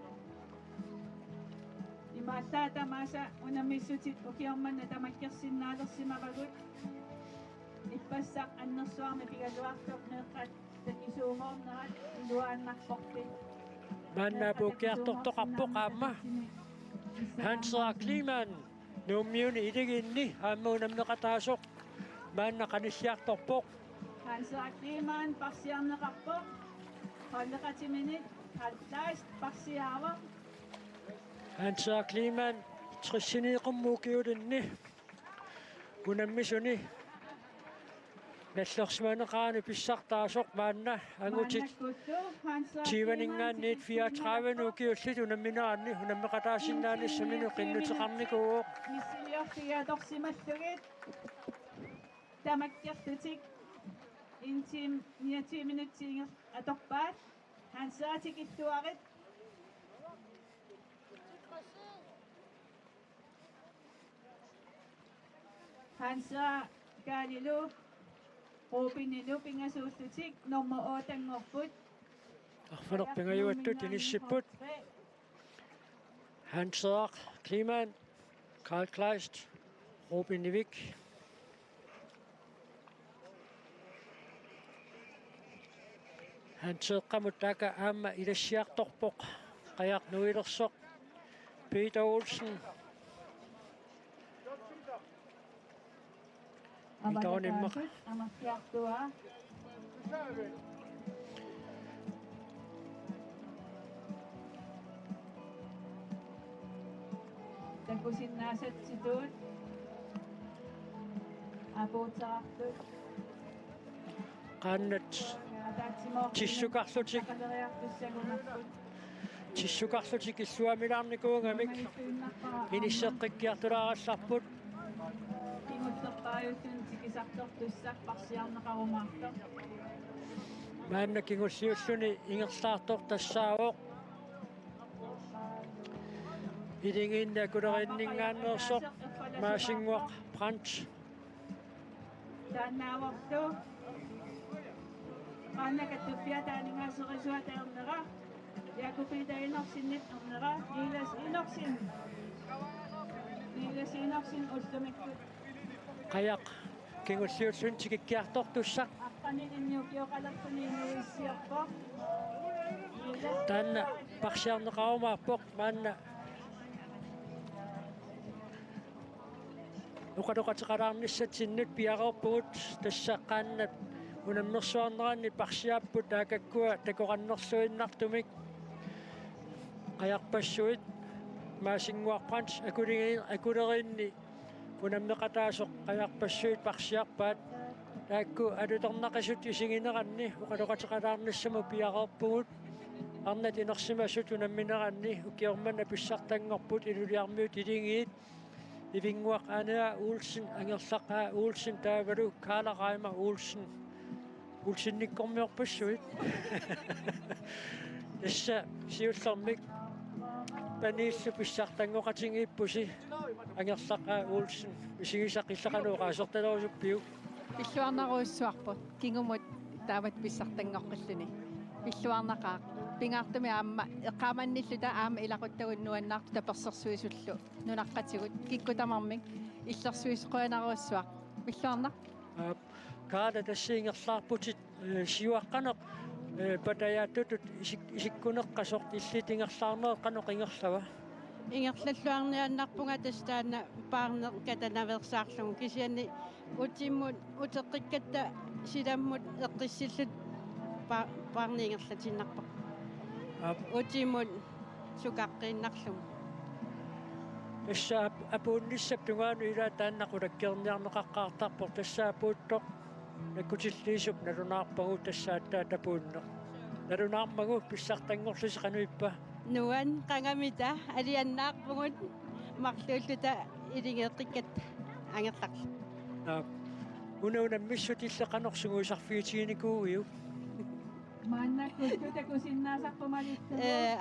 имааттаатамааса унамиссутит укиорманна тамаккерсиннаалерсимавагут иппассақ аннерсуарми пигалуартоқ неэққат такисуумоорнерат илуааннарпорти мааннаапууккиарторторқарпоқ аама хансера климан нууммиуни илигинни аама унамнеқатаасоқ маанна қаниссиарторпоқ хансаактиман парсиарнеқарпоқ халлеқатиминит халлаас парсиаава хансера климан триссинеқуммуукиулинни унаммисуни наллерсиманеқаани писсартаасоқ маанна ангутит тиванингаанниит 34 нукиуллит унамминеранни унаммеқатаасиннааниссамину қиннутеқарникууоқ миссилиорфиадорсималлугит тамаккертутик интим 29 минутсиингер аторпаат хансаатик иллуарит ханса галилу опинилу пингасууллутик норма оотангорпут арфалерпингаюаттут иниссиппут Hans Søder, Kliman, Karl Kleist, Robin Nivik. Hans Søder muttaka amma ilassiartorpoq qajarnuilersoq Peter Olsen. Itaonimmaq. Amasiartua. Takusinnasat situt. Apuutsarartut. Qannat tissukarlutik tissukarlutik issuamilaarnikuungamik inisseqqikkiartulaarassarput Kingutserpaayutsun tikisartortussak parsiarneqarumaartor. maanna kingussiulluni ingerlaartor tassaawoq ilingiinna kulerinningaannersoq maasinguaq Brandt Taannaawaqtu. Qaannakattuppia taaningaasserisuа taernera. Jakupita inorsinnit ernera. Niilas inorsin ullumikku. qajaq kingussiullun tikikkiartortussaq Aqqanilinniukioqalerpuniinuissiorpo. taanna parsiarneqarumaarpoq maanna uqaluqatiqalaarnissatsinnut piaqerpugut tassaqqaannat unamnersuarneranni parsiaapput taakakkua takoqannersuinnartumik qajaqpassuit maasinguarprans akulerinni unamneqataasoq qajaqpassuit parsiarpaat taakku alutornaqasut isingineranni uqaluqatiqalaarnissamu piaqerpugut arnat inersimasut unammineranni ukiormanna pissartangorput iluliarmiut ilingiit ivinguaq Anea Olsen angerlaqa Olsen taavalu Kaala Olsen ulsinnikkormiorpassuit tassa siullermik paniillu pissartangoqatingiippusi angerlaqa Olsen isigisaqillaqaluuqaasortaluusuppiu Pilluarnaruussuarput kingumut taavat pissartangoqqilluni pilluarnaqaaq pingaartumi aamma eqqaamannilluta aama ilaquttagunnuannaartu tapersersuisullu nunaqqatigut kikkutamarmik illersuisquanaruussuaq pilluarnaq kaala tassiingerlaarputit siuaqqaneq patayaatutut isikkuneqqasort illitingerlaarneeqqanoq ingerlava ingerlalluarniannarpunga tastaana paarne katanaversaarlugu kisianni utimmut uteqqikkatta silammut eqqissillut paarniingerlatinnarpaq utimmut sukaqqinnarlugu tassa apuunnissap tungaanu ilaa taannaqulakkerniarneqaqqaartarpoq tassaa puuttoq nakkutilliisup nalunaarpagu tassaattaa tapuunneq nalunaarmagu pissartangorlusi qanuippa nuan qangamita aliannaarpugut marluulluta ilingeeqqikkatta angerlarlu unamissutilleqanorsuguisarfiitiginikuuiu Maannakkultu takusinnaasarpumalittu.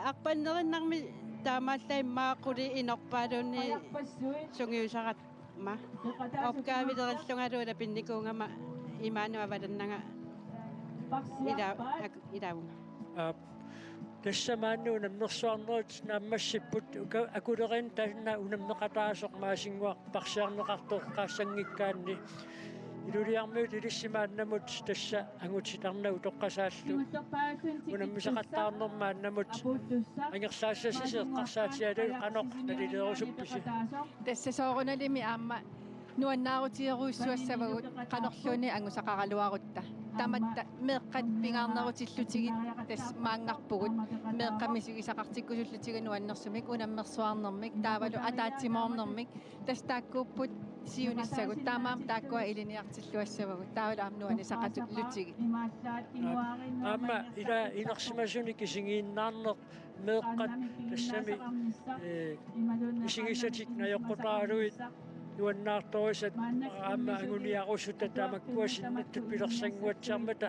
Aqpannerinnarmi taamaallai maaquli inorpaalunni Qajaqpassuit. sungiusaratma opkaavilerallungaluula pinnikuungama imaanu avalannanga Parsiarpaat. ilaavunga tassa maannu unamnersuarnerit naammassipput akulerin tanna unamneqataasoq maasinguaq parsiarneqartor qaassangikkaanni iluliarmiut ilissimaannamut tassa angutitarnagu toqqasaallu unammisaqattaarnermaannamut angerlaassasiseeqqarsaatialu qanoq nalileerusuppisi tässä soorunalimi aamma nuannaarutigeriussuassavagut qanorluuni angusaqaraluarutta tamatta meeqqat pingaarnerutilutigit tas maangarpugut meeqqamisugisaqartikkusullutiga nuannersumik unammersuarnermik taavalu ataatsimornermik tas taakkuupput siunissagut taamaam taakkua iliniartilluassavagut taavalu aamnuani saqatullutigi aamma ila inersimasuni kisingiinnaarneq meeqqat tassami isingisatik najoqqutaaluit nuannaartorisat aamma anguniarusutta taamakkuasinnatut pilersanguatsiarmata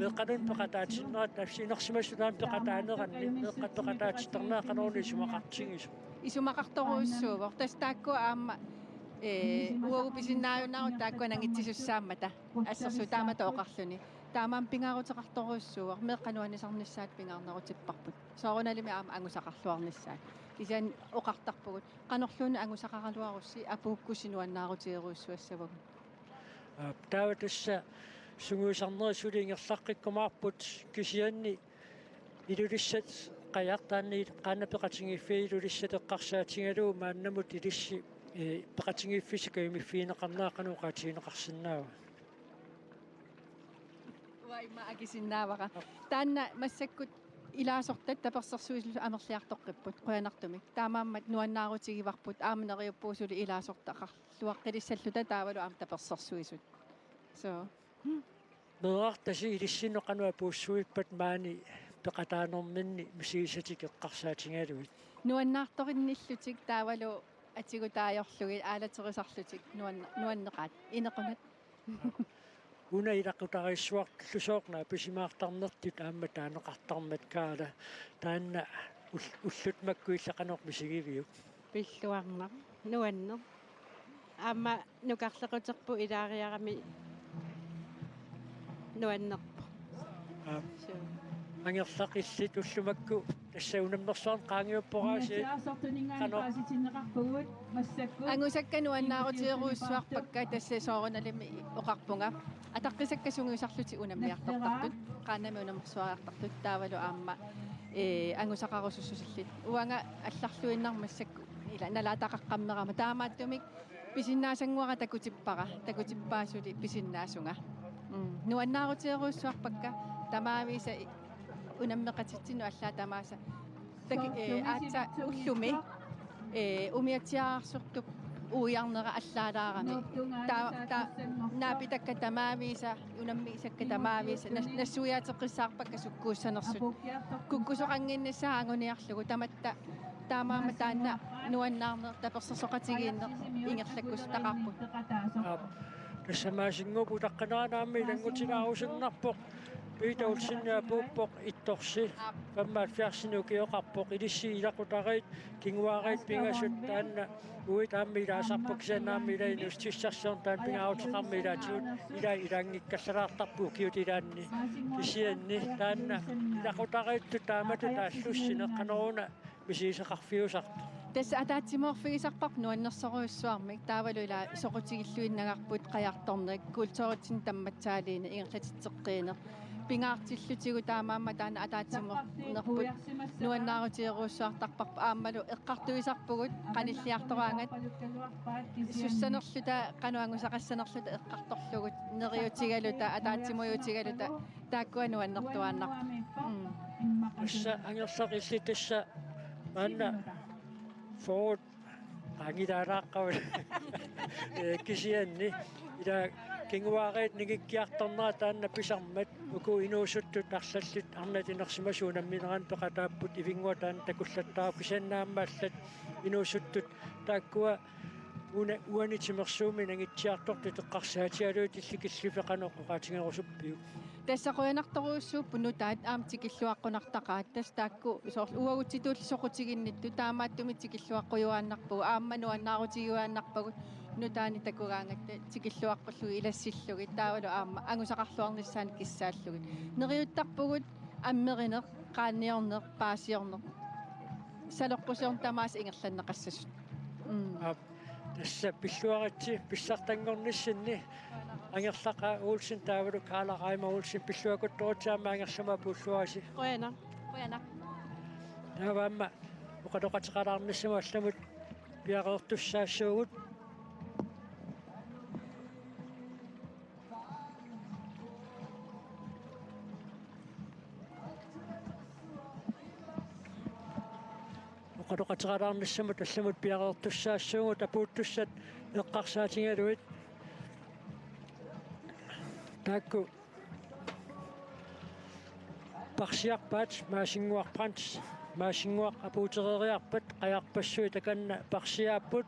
meeqqanun peqataatsinnerat inersimassunaam peqataaneranni meeqqat peqataatitternaaqanorni sumaqartigisu isumaqartoruussuuvor tas taakkua aamma uagupisinnaayunaaru taakkua nangitsisussaammata assersu taamata oqarluni таамаан пингаарутеқарторуссуақ меққануанисарнissaат пингаарнерутиппарпут соорунalimi аама ангусақарлуарнissaат кисиан оқартарпугут канорлууни ангусақаралуарусси апууккусинуаннаарутиеруиссуассавагу тааватасса сунгуисарнери сулиингерлаққиккумаарпут кисианни илулиссат қаяртаанни қаанапеқатингиффи илулиссатеққарсаатингалуу мааннамут илисси пеқатингиффисика имиффиинеқарнаақану қаатиинеқарсинаава уайма акисиннааваqa таанна массаккут илаасортат таперсерсуису амерлиартоққиппут қуянартумик таамааммат нуаннаарутигиварпут аамнериуппуусули илаасортақарлуаққилиссаллута таавалу аам таперсерсуисут so нуартаси илиссинеқануа пууссуиппат маани пеқатаанерминни мисигисатик эққарсаатингалуит нуаннаарторинниллутик таавалу атигутаajorlugi аалатерисарлутик нуаннеқаат инеқунат уна илаққутариссуарлусоорна писимаартарнертит аама таанеқартармат каала таанна уллут маккуиллақанор мисигивиу пиллуарна нуаннер аама нукарлеқутерпу илаариарами нуаннерпо ангерлақиллит уллумакку тассаунамнерсуарн qaangiupporaasi ангусаккануаннаарутиеруиссуарпакка тасса соорунalimi оқарпунга атаққисаккасунгуисарлути унаммиартортартут qaanami унамерсуариартартут таавалу аама ангусақарусуссусиллит уанга алларлуиннармассакку ила налаатақаққамнерама таамааттумик писиннаасангуара такутиппаасули писиннаасунга нуаннаарутиеруиссуарпакка тамаависа унаммеқатитсину аллаа тамааса аатса уллуми умиатсиаарсортуп уиарнера аллаалаарами наапитакка тамаависа унаммисакка тамаависа нассуяатеққиссаарпакка суккууссанерсут куккусоқангиннссаа ангуниарлугу таматта таамаама таанна нуаннаарнер таперсерсоқатигииннер ингерлаккус тақарпут тассамаасингупу таққанаанаамми лангутилаарусиннарпоқ питаулсиннаа пуппоқ ittorsi паммаат фиарсину киоқарпоқ илисси илақутарит кингуарит пингасут таанна уит аммилаасарпук санаамми илаинус тиссарсерн таан пингаутеқарми илаатигут илаангиккассалаартарпуу киутилаанни кисианни таанна илақутаритту таамату тааллуссинеққанеруна мисисеқарфиусарт тасса атаатсимоорфигисарпарп нуаннерсоруиссуармик таавалу ила соқутигиллуиннагарпут қаярторнерик култорутсин тамматсаалиина ингерлатитсеққиинер пингаартиллутигу таамаама таана атаатсимоорнерпут нуаннаарутиеруиссуартарпарпа ааммалу эққартуисарпугут қаниллиартораангат суссанерлута қануангусақассанерлута эққарторлугут нериутигалута атаатсимуйутигалута тааккуа нуаннертуааннарпу асса ангерлақилли тасса маанна форд ангилаалааққавал кисианни ила кингуаарит нигиккиарторнера таанна писармат уку инуусуттут арлаллит арнатинерсимасуунамминеран пеқатааппут ивингуа таан такуллаттаа кисаннааммааллат инуусуттут тааккуа уанитимерсууми нагитсиарторту теққарсаатиалуут илликиллифеқано қоқаатингерусуппиу тассақуянарторуussууппуну таат аам тикиллуаққунартақаат тас таакку соор уагутситуулли соқутигиннитту таамааттуми тикиллуаққуюааннарпугу ааммануаннаарутигуааннарпагут нутаани такугаангатта тикиллуаққуллу илассиллуги таавалу аама ангусақарлуарниссаан киссааллуги нериуттарпугут аммеринеқ qaanniorneq paasiorneq салоққусиорн тамаас ингерланнеқассасут тасса пиллуаратси писсартангорниссинни ангерлаqa уулсин таавалу каалараима уулсин пиллуакутторутсаама ангерлама пуллуаси қуяна тааваама оқалоқатеқалаарниссама алламут пиақертуссаассуугут оқалоқатеқалаарниссама талламут пиақертуссаассуугут апууттуссат эққарсаатингалуит таакку парсиарпаат маасингуарпрант маасингуақ апуутерериарпат қаярпассуи таканна парсиааппут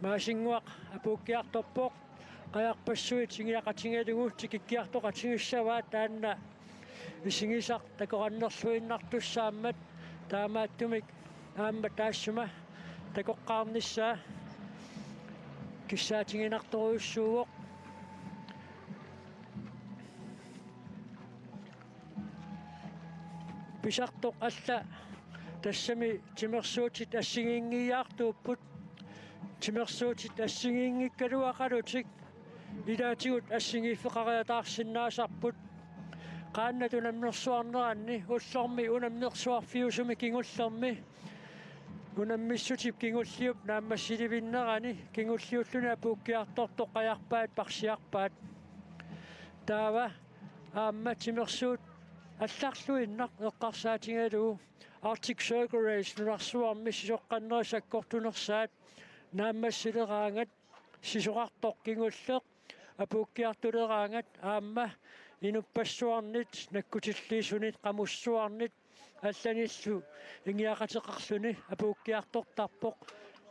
маасингуақ апууккиарторпоқ қаярпассуи тигиақатингалугу тикиккиартоқатингуссаваа таанна исигисар такораннерлуиннартуссааммат таамааттумик аамма таассума такоққарниссаа киссаатингинарторуйуссууоқ писартоқ алла тассами тимерсуутит ассигингиаартууппут тимерсуутит ассигингиккалуақалутик илаатигут ассигиффеқариатаарсиннаасарпут qaanna tunamnersuarneranni ullormi unamnersuarfiusumi kingullermi unamissutip kingulliup naammassilivinnerani kingulliulluna puukkiartortoq qajarpaat parsiarpaat taava aamma timersuut аллаарлуиннақ эққарсаатингалуу Arctic Circle Race нунарсуарми сисоққаннерисаккортунерсаат нааммассилераангат сисоқартоқ кингуллеқ апууккиартулераангат аамма инуппассуарнит наккутиллиисунит қамуссуарнит алланиллу ингиақатеқарлуни апууккиартортарпоқ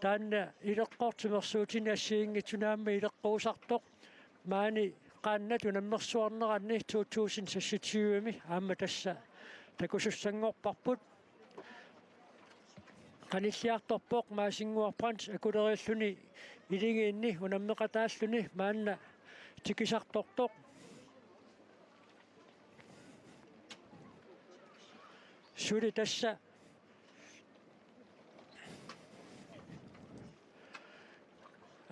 таанна илеққортимерсуутини ассиингитсунаамма илеққуусартоқ маани qaannatu nammersuarneranni 2026 aamma tassa takusussangorparput qanilliartorpoq maasinguarprans akulerialluni ilingiinni unammeqataalluni maanna tikisartortoq suli tassa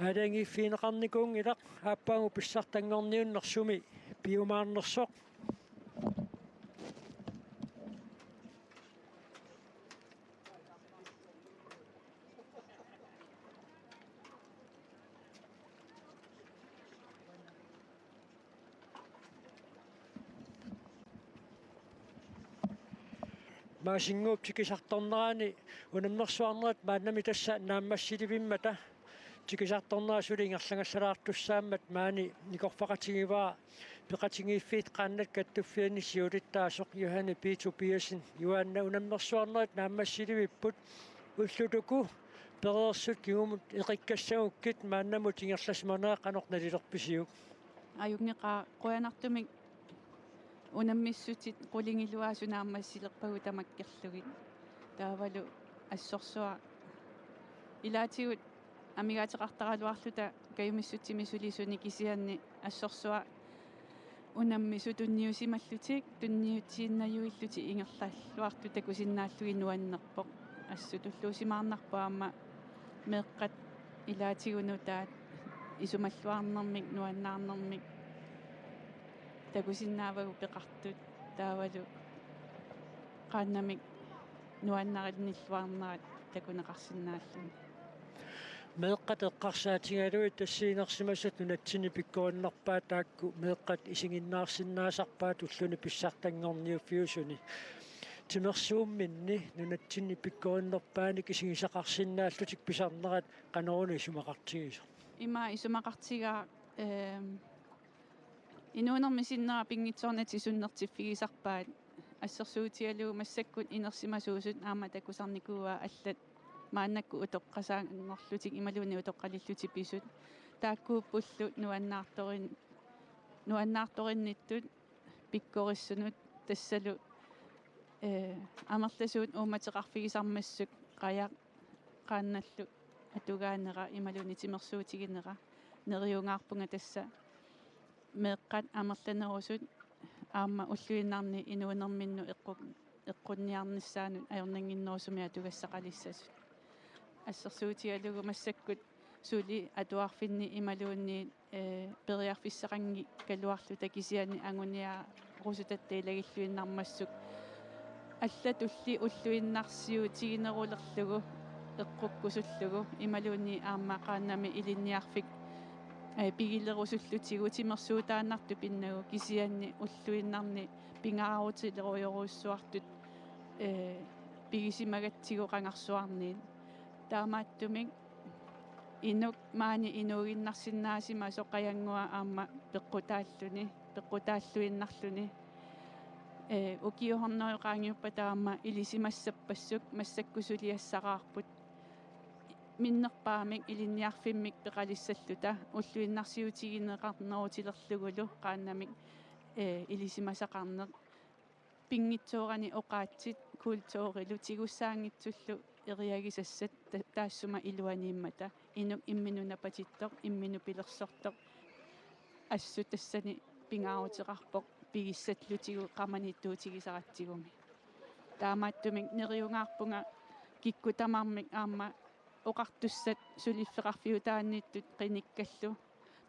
Adangi fiineqarnikuun ilaq aappaangu pissartangorniunnersumi piumaarnersoq maasinguup tikisartornerani unamnersuarnerat maannami tassa naammassilivimmata tikisartornerasuli ingerlangassalaartussaammat maani nikorfaqatigivaa peqatingiiffiit qaannat kattuffiani siulittaasoq Johanne Peter Pearson Joanna unamnersuarnerat naammassilivipput ullutuku pereersut kigumut eqikkassagukit maannamut ingerlasmaneaq anornalilerpisiuk ajugneqa qoyanartumik unammissutit qulingiluaasunaammassilerpagu tamakkerlugit taavalu assorsua ilaatigut амигааteqartaraluarluta kayumissutsimisulisuni kisianni assorsua unammisu tunniusimallutik tunniutsiinnayuilluti ingerlalluartu takusinnaallugin nuannerpoq assutulluusimaarnarpu aamma meeqqat ilaatigunuutaat isumalluarnermik nuannaarnermik takusinnaavagu peqartut taavalu qaannamik nuannarilnilluarnerat takuneqarsinnaalluni meeqqat eqqarsaatigaluit tassiinersimasat nunatsini pikkuannerpaa taakku meeqqat isinginnaarsinnaasarpaat ulluni pissartangorniuffiusuni timersuumminni nunatsini pikkuannerpaani kisigisaqarsinnaallutik pisarnerat qaneruni isumaqartigiso ima isumaqartigaa inuunermisinnera pingitsoornat isunnertiffigisarpaat ассерсуутигалуу массаккут инерсимасуусут аама такусарникууа аллат мааннакку утоққасаангорлутик ималууни утоққалиллутиписут тааккууппуллу нуаннаарторинниттут пиккориссунут тассалу амерласуут ууматеқарфигисармассук қаяқ qaannallu атугаанера ималууни тимерсуутигинера нериунгаарпунга тасса меэққат амерланерусут аама уллуиннарни инуунерминну эққунниарниссаанут аёрнангиннерусуми атугассақалиссасут ассерсуутигалугу массаккут сули атуарфинни ималуунни периарфиссақанги калуарлу такисиани ангуниа русутаттаилагиллуиннармассук алла тулли уллуиннарсиутигинерулерлугу эққуккусуллугу ималуунни ааммақааннами илинниарфик пигилерусуллутигу тимерсуутааннарту пиннагу кисианни уллуиннарни пингаарутилеруйоруссуартут пигисимагатсигу қангарсуарниит таамааттумик инук маани инугиннарсинаасима соқаянгуа аама пеққутааллуиннарлуни укиохорнеоқаангиуппа таама илисимассаппассук массаккусулиассақаарпут миннерпаамик илинниарфиммик пеқалиссаллута уллуиннарсиутигинеқарнерутилерлугулу qaannamik илисимасақарнеқ пингитсоорани оқаатсит культуурилу тигуссаангитсуллу эриагисассат таассума илуанииммата инук имминунапатиттоқ иммину пилерсортоқ ассу тассани пингаарутеқарпоқ пигиссатлутигу қаманиттуутигисаратсигуми таамааттумик нериунгаарпунга киккутамармик аама оқартуссат сулиффеқарфиу таанниттут қиниккаллу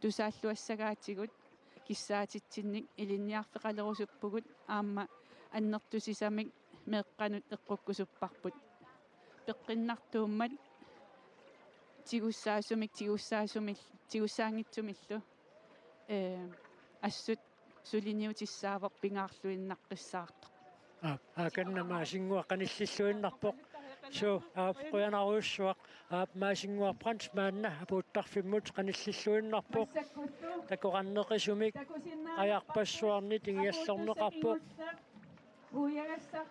тусааллуассагаатигут киссаатитсинник илинниарфеқалерусуппугут аама аннертусисамик меэққанут эққуккусуппарпут пеққиннартууммат тигуссаангитсумиллу ассут сулиниутиссаавоқ пингаарлуиннаққиссаарто аканна маасингуа каниллиллуиннарпоқ су аапқуянаруйуссуақ аап маасингуарпранс маанна апууттарфиммут каниллиллуиннарпоқ такораннеқисумик аярпассуарни тигиаллорнеқарпоқ уягассақ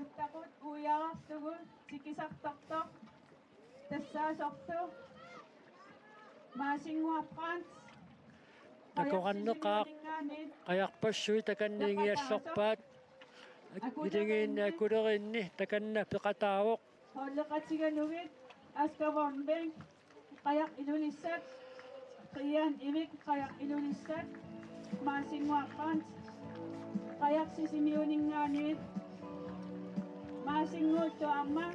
уттақут уяартугут тикисартартоқ тассаасорту маасингуарпранс такораннеқаа аярпассуи таканниигиаллорпаат илигииннааккулеринни таканна пеқатаавоқ холлеқатигалугит аскаварнбен қаяқ илулиссат қиян ивик қаяқ илулиссат маасингуарпранс қаяқ сисимиунингаанивит маасингуутто амма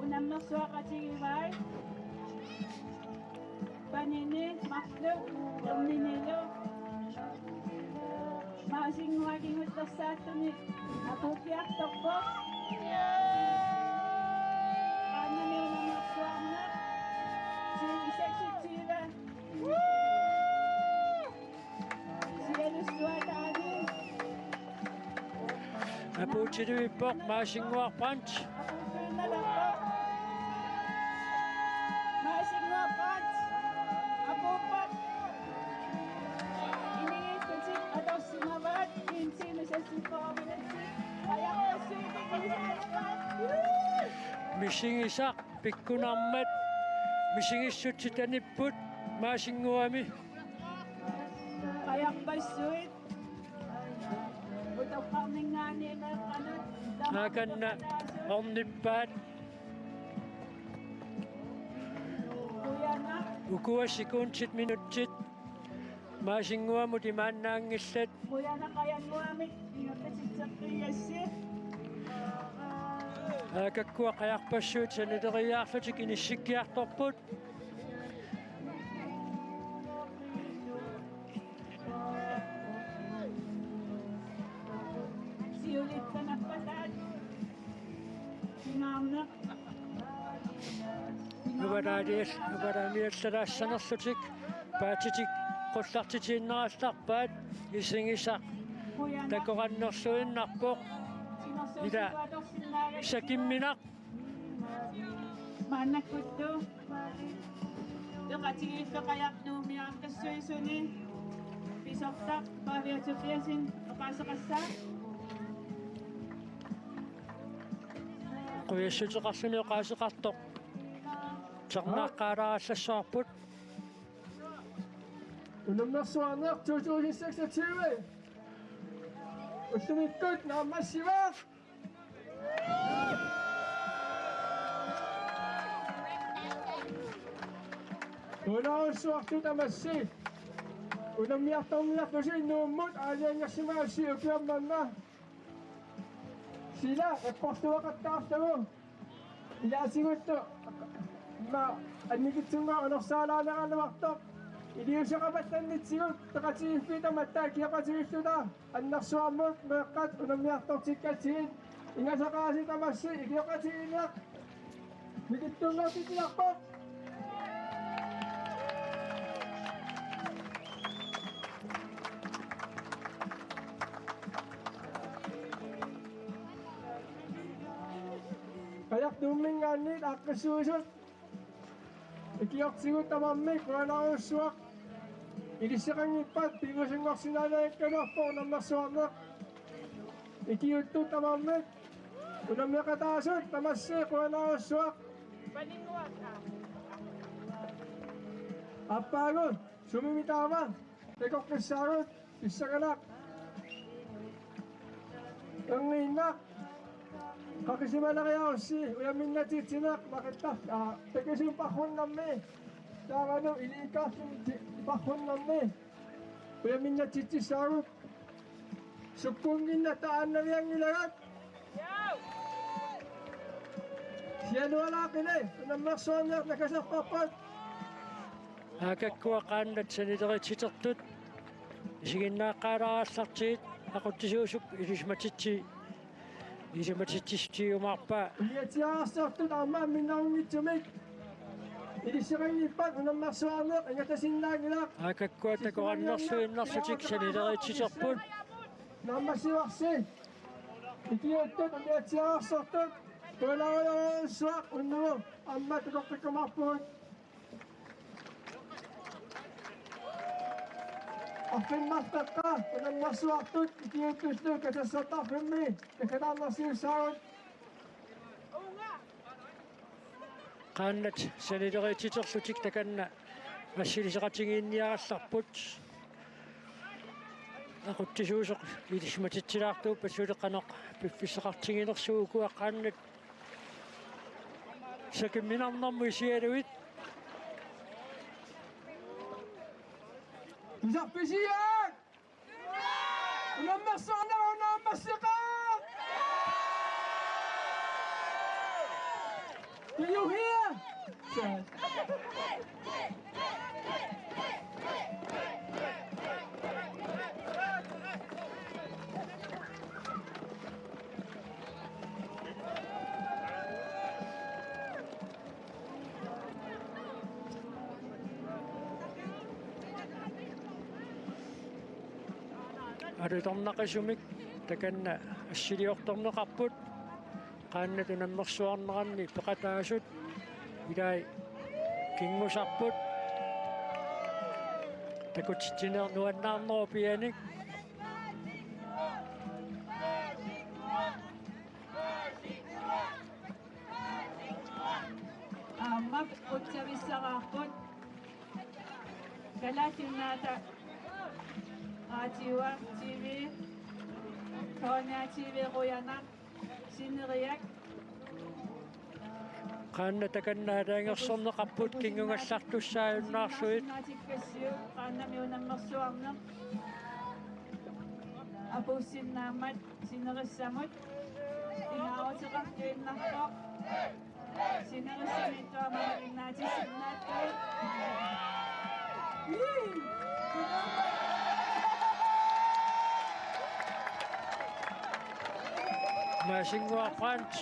унаммерсуақатигивай панини марлу ернинилу маасингуагингуттарсааттуни апукиарторпо аннамиунаммерсуарна сиисакситсиива сиалуссуатааги апуутилуиппоқ маасингуарпранс маасингуарпранс апуппат инигиттутик аторсимаваат интимисассиппарамилатси аяққассуутикисаалуат мисигисақ пиккунармат мисигиссутситаниппут маасингуами аяқпассуит утоққарнингаанинеққанут аканна орниппаат уяна укуассикуунтит минутсит маасингуамут имааннаангиллат уяна қаяннуамик ингаттатитсеққиасси акаккуа қаярпассуут санилериаарлутик иниссиккиарторпут сиулиттанаппасаат пинаарнеқ нувараамиаллалаассанерлутик паатитик qullartitiinnerallарпаат исигисақ такораннерсуиннарпоқ ида сакимминақ мааннаккутту эқатигииллеқаяарнуумиаартассуисуни писортақ павиатуфиасин оқаасеқассаа quyassutiqarluni oqaasiqartoq ternaaqaalaрааллассуарпут унамнэрсуарнеэр 2026 уссумиккут наамассиваа унаруссуартут амасси унаммиарторниарпуси нууммут аалиангерсимаасси укиамманна сила эппортуақаттаартагу илаасигутто ма анникитсунгаа онорсаалаанераанавартоқ илиусеқапаттаннитсигут теқатигиффитаматтаа киақатигиллута аннарсуармут меэққат унаммиартортиккатсигит ингасақааси тамасси икиоқатигинеақ микиттунгаатитиларпоқ qajartuummingaanniit aaqqissuusut ikiortigut tamammi kuanaruussuaq ilisseqangippat pingusinngorsinaalaaikkaluarpo unammersuarneq ikiuttut tamammit unammeqataasut tamassi kuanaruussuaq appaagut sumimitaama tekoqqissaagut issaqalaq erniinnaq qaqisimaleriarussi uyamminnatiitsinaq maqittar tekisim parrunnammi taaranu iliikaarlum parrunnammi uyamminnatitsissaagut Supungin na taan na niyang ilagat. Siya wala kina eh. Unang maksonak nakasapapat. Akakkua qaannat sanileritsitortut isiginnaaqaalaрааллартигит aquttisuusuk ilismatittistiumaarpaa Iyatsiaasartut amma minnaungitsumik. Ilisirangippat unang maksonak ingatasinnaagilak. akakkua takorannersuinnersutik sanileritsitorput Nammasivarsi. Ikiuttut iyatsiaasartut. Tualaalaasuaq unnugu amma tukortikkumarput. Affimmartaqa unammarsuartut ikiuttuslu kasassattarfimmi takanaammarsiussaarut. qaannat sanileritsitorlutik takanna ассилисеқатигиинниаралларпут aquttisuusoq ilismatittilaartuup пассулеққанеқ пиффиссеқартигинерсуугуа qaannat сакимминарнэрму исиалуит Isarpisiak! Unammarsuarnera unammarsiqaaq! Do you hear? arutornaqasumik takanna assiliortorneqarput qaannat unammersuarneranni peqataasut ilai kingusarput takutittineer nuannaarneru pianik Amma utsavissaqaarput kalatinnaata Radio TV Konya TV Royana Sineriak qaanna takannaalaangersorneqarput kingungallartussaajunnaarsuit Natikkassiu qaannami unammersuarneq Apussinnaammat sinerissamut Inaaroteqartuinnartoq Sinerissamittuamarinnaatissinnaattuit masinguarprant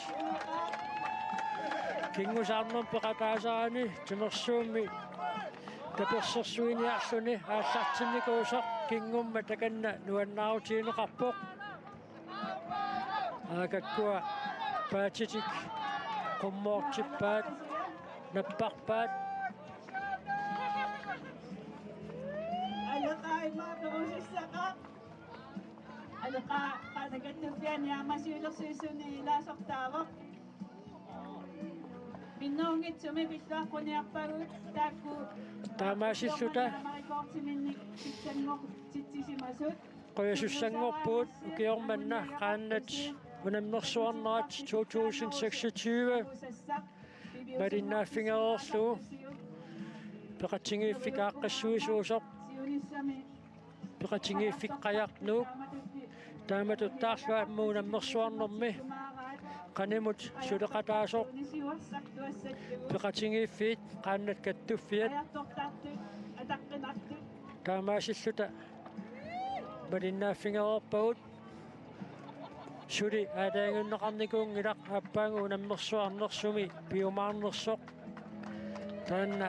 kingusaarnerm peqataasarani timersuummi tapersersuiniarluni aallartinnikuusoq kingumma takanna nuannaarutiineqarpoq akakkua paatitik qummoortippaat napparpaat Alaqaimaatuusissaqa qaanakattufiani aamasiulersuissuni ilaasortaavaq Minnuungitsumi pilluaqquniarpagut taakku taamaasissuta marikoortiminni sitsanngor tittisimasut qoyasussangorpuut ukiormanna qaannat unammersuarnerat 2026 marinnaaffingereerluu peqatingiiffik aaqqassuisuusoq peqatingiiffik qayarnuuk taamatuttaarlua muunammersuarnermi qanimut suleqataasoq peqatingiiffiit qaannat kattuffiat taamaasилluta marinnaaffingereerpagut suli aadaangunneqarnikuungilaq aappaangu unammersuarnersumi piumaarnersoq taanna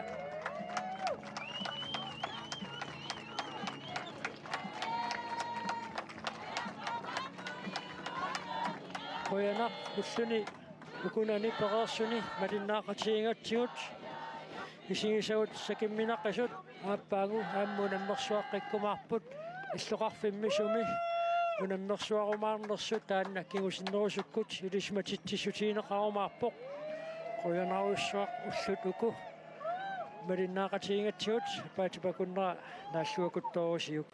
qoyanaq ulluni ukunani peqeersuni malinnaaqatiingatsigut isigisavut sakimminaqqasut aappaangu aammunammersuaqqikkumaarput иллоqarfimmisumi unammersuarumaarnersu taanna kingusinnerusukkut ilismatittisutiineqarumaarpoq qoyanaruissuaq ullut uku malinnaaqatiingatsigut paatipakunnera naalluakuttorusiuk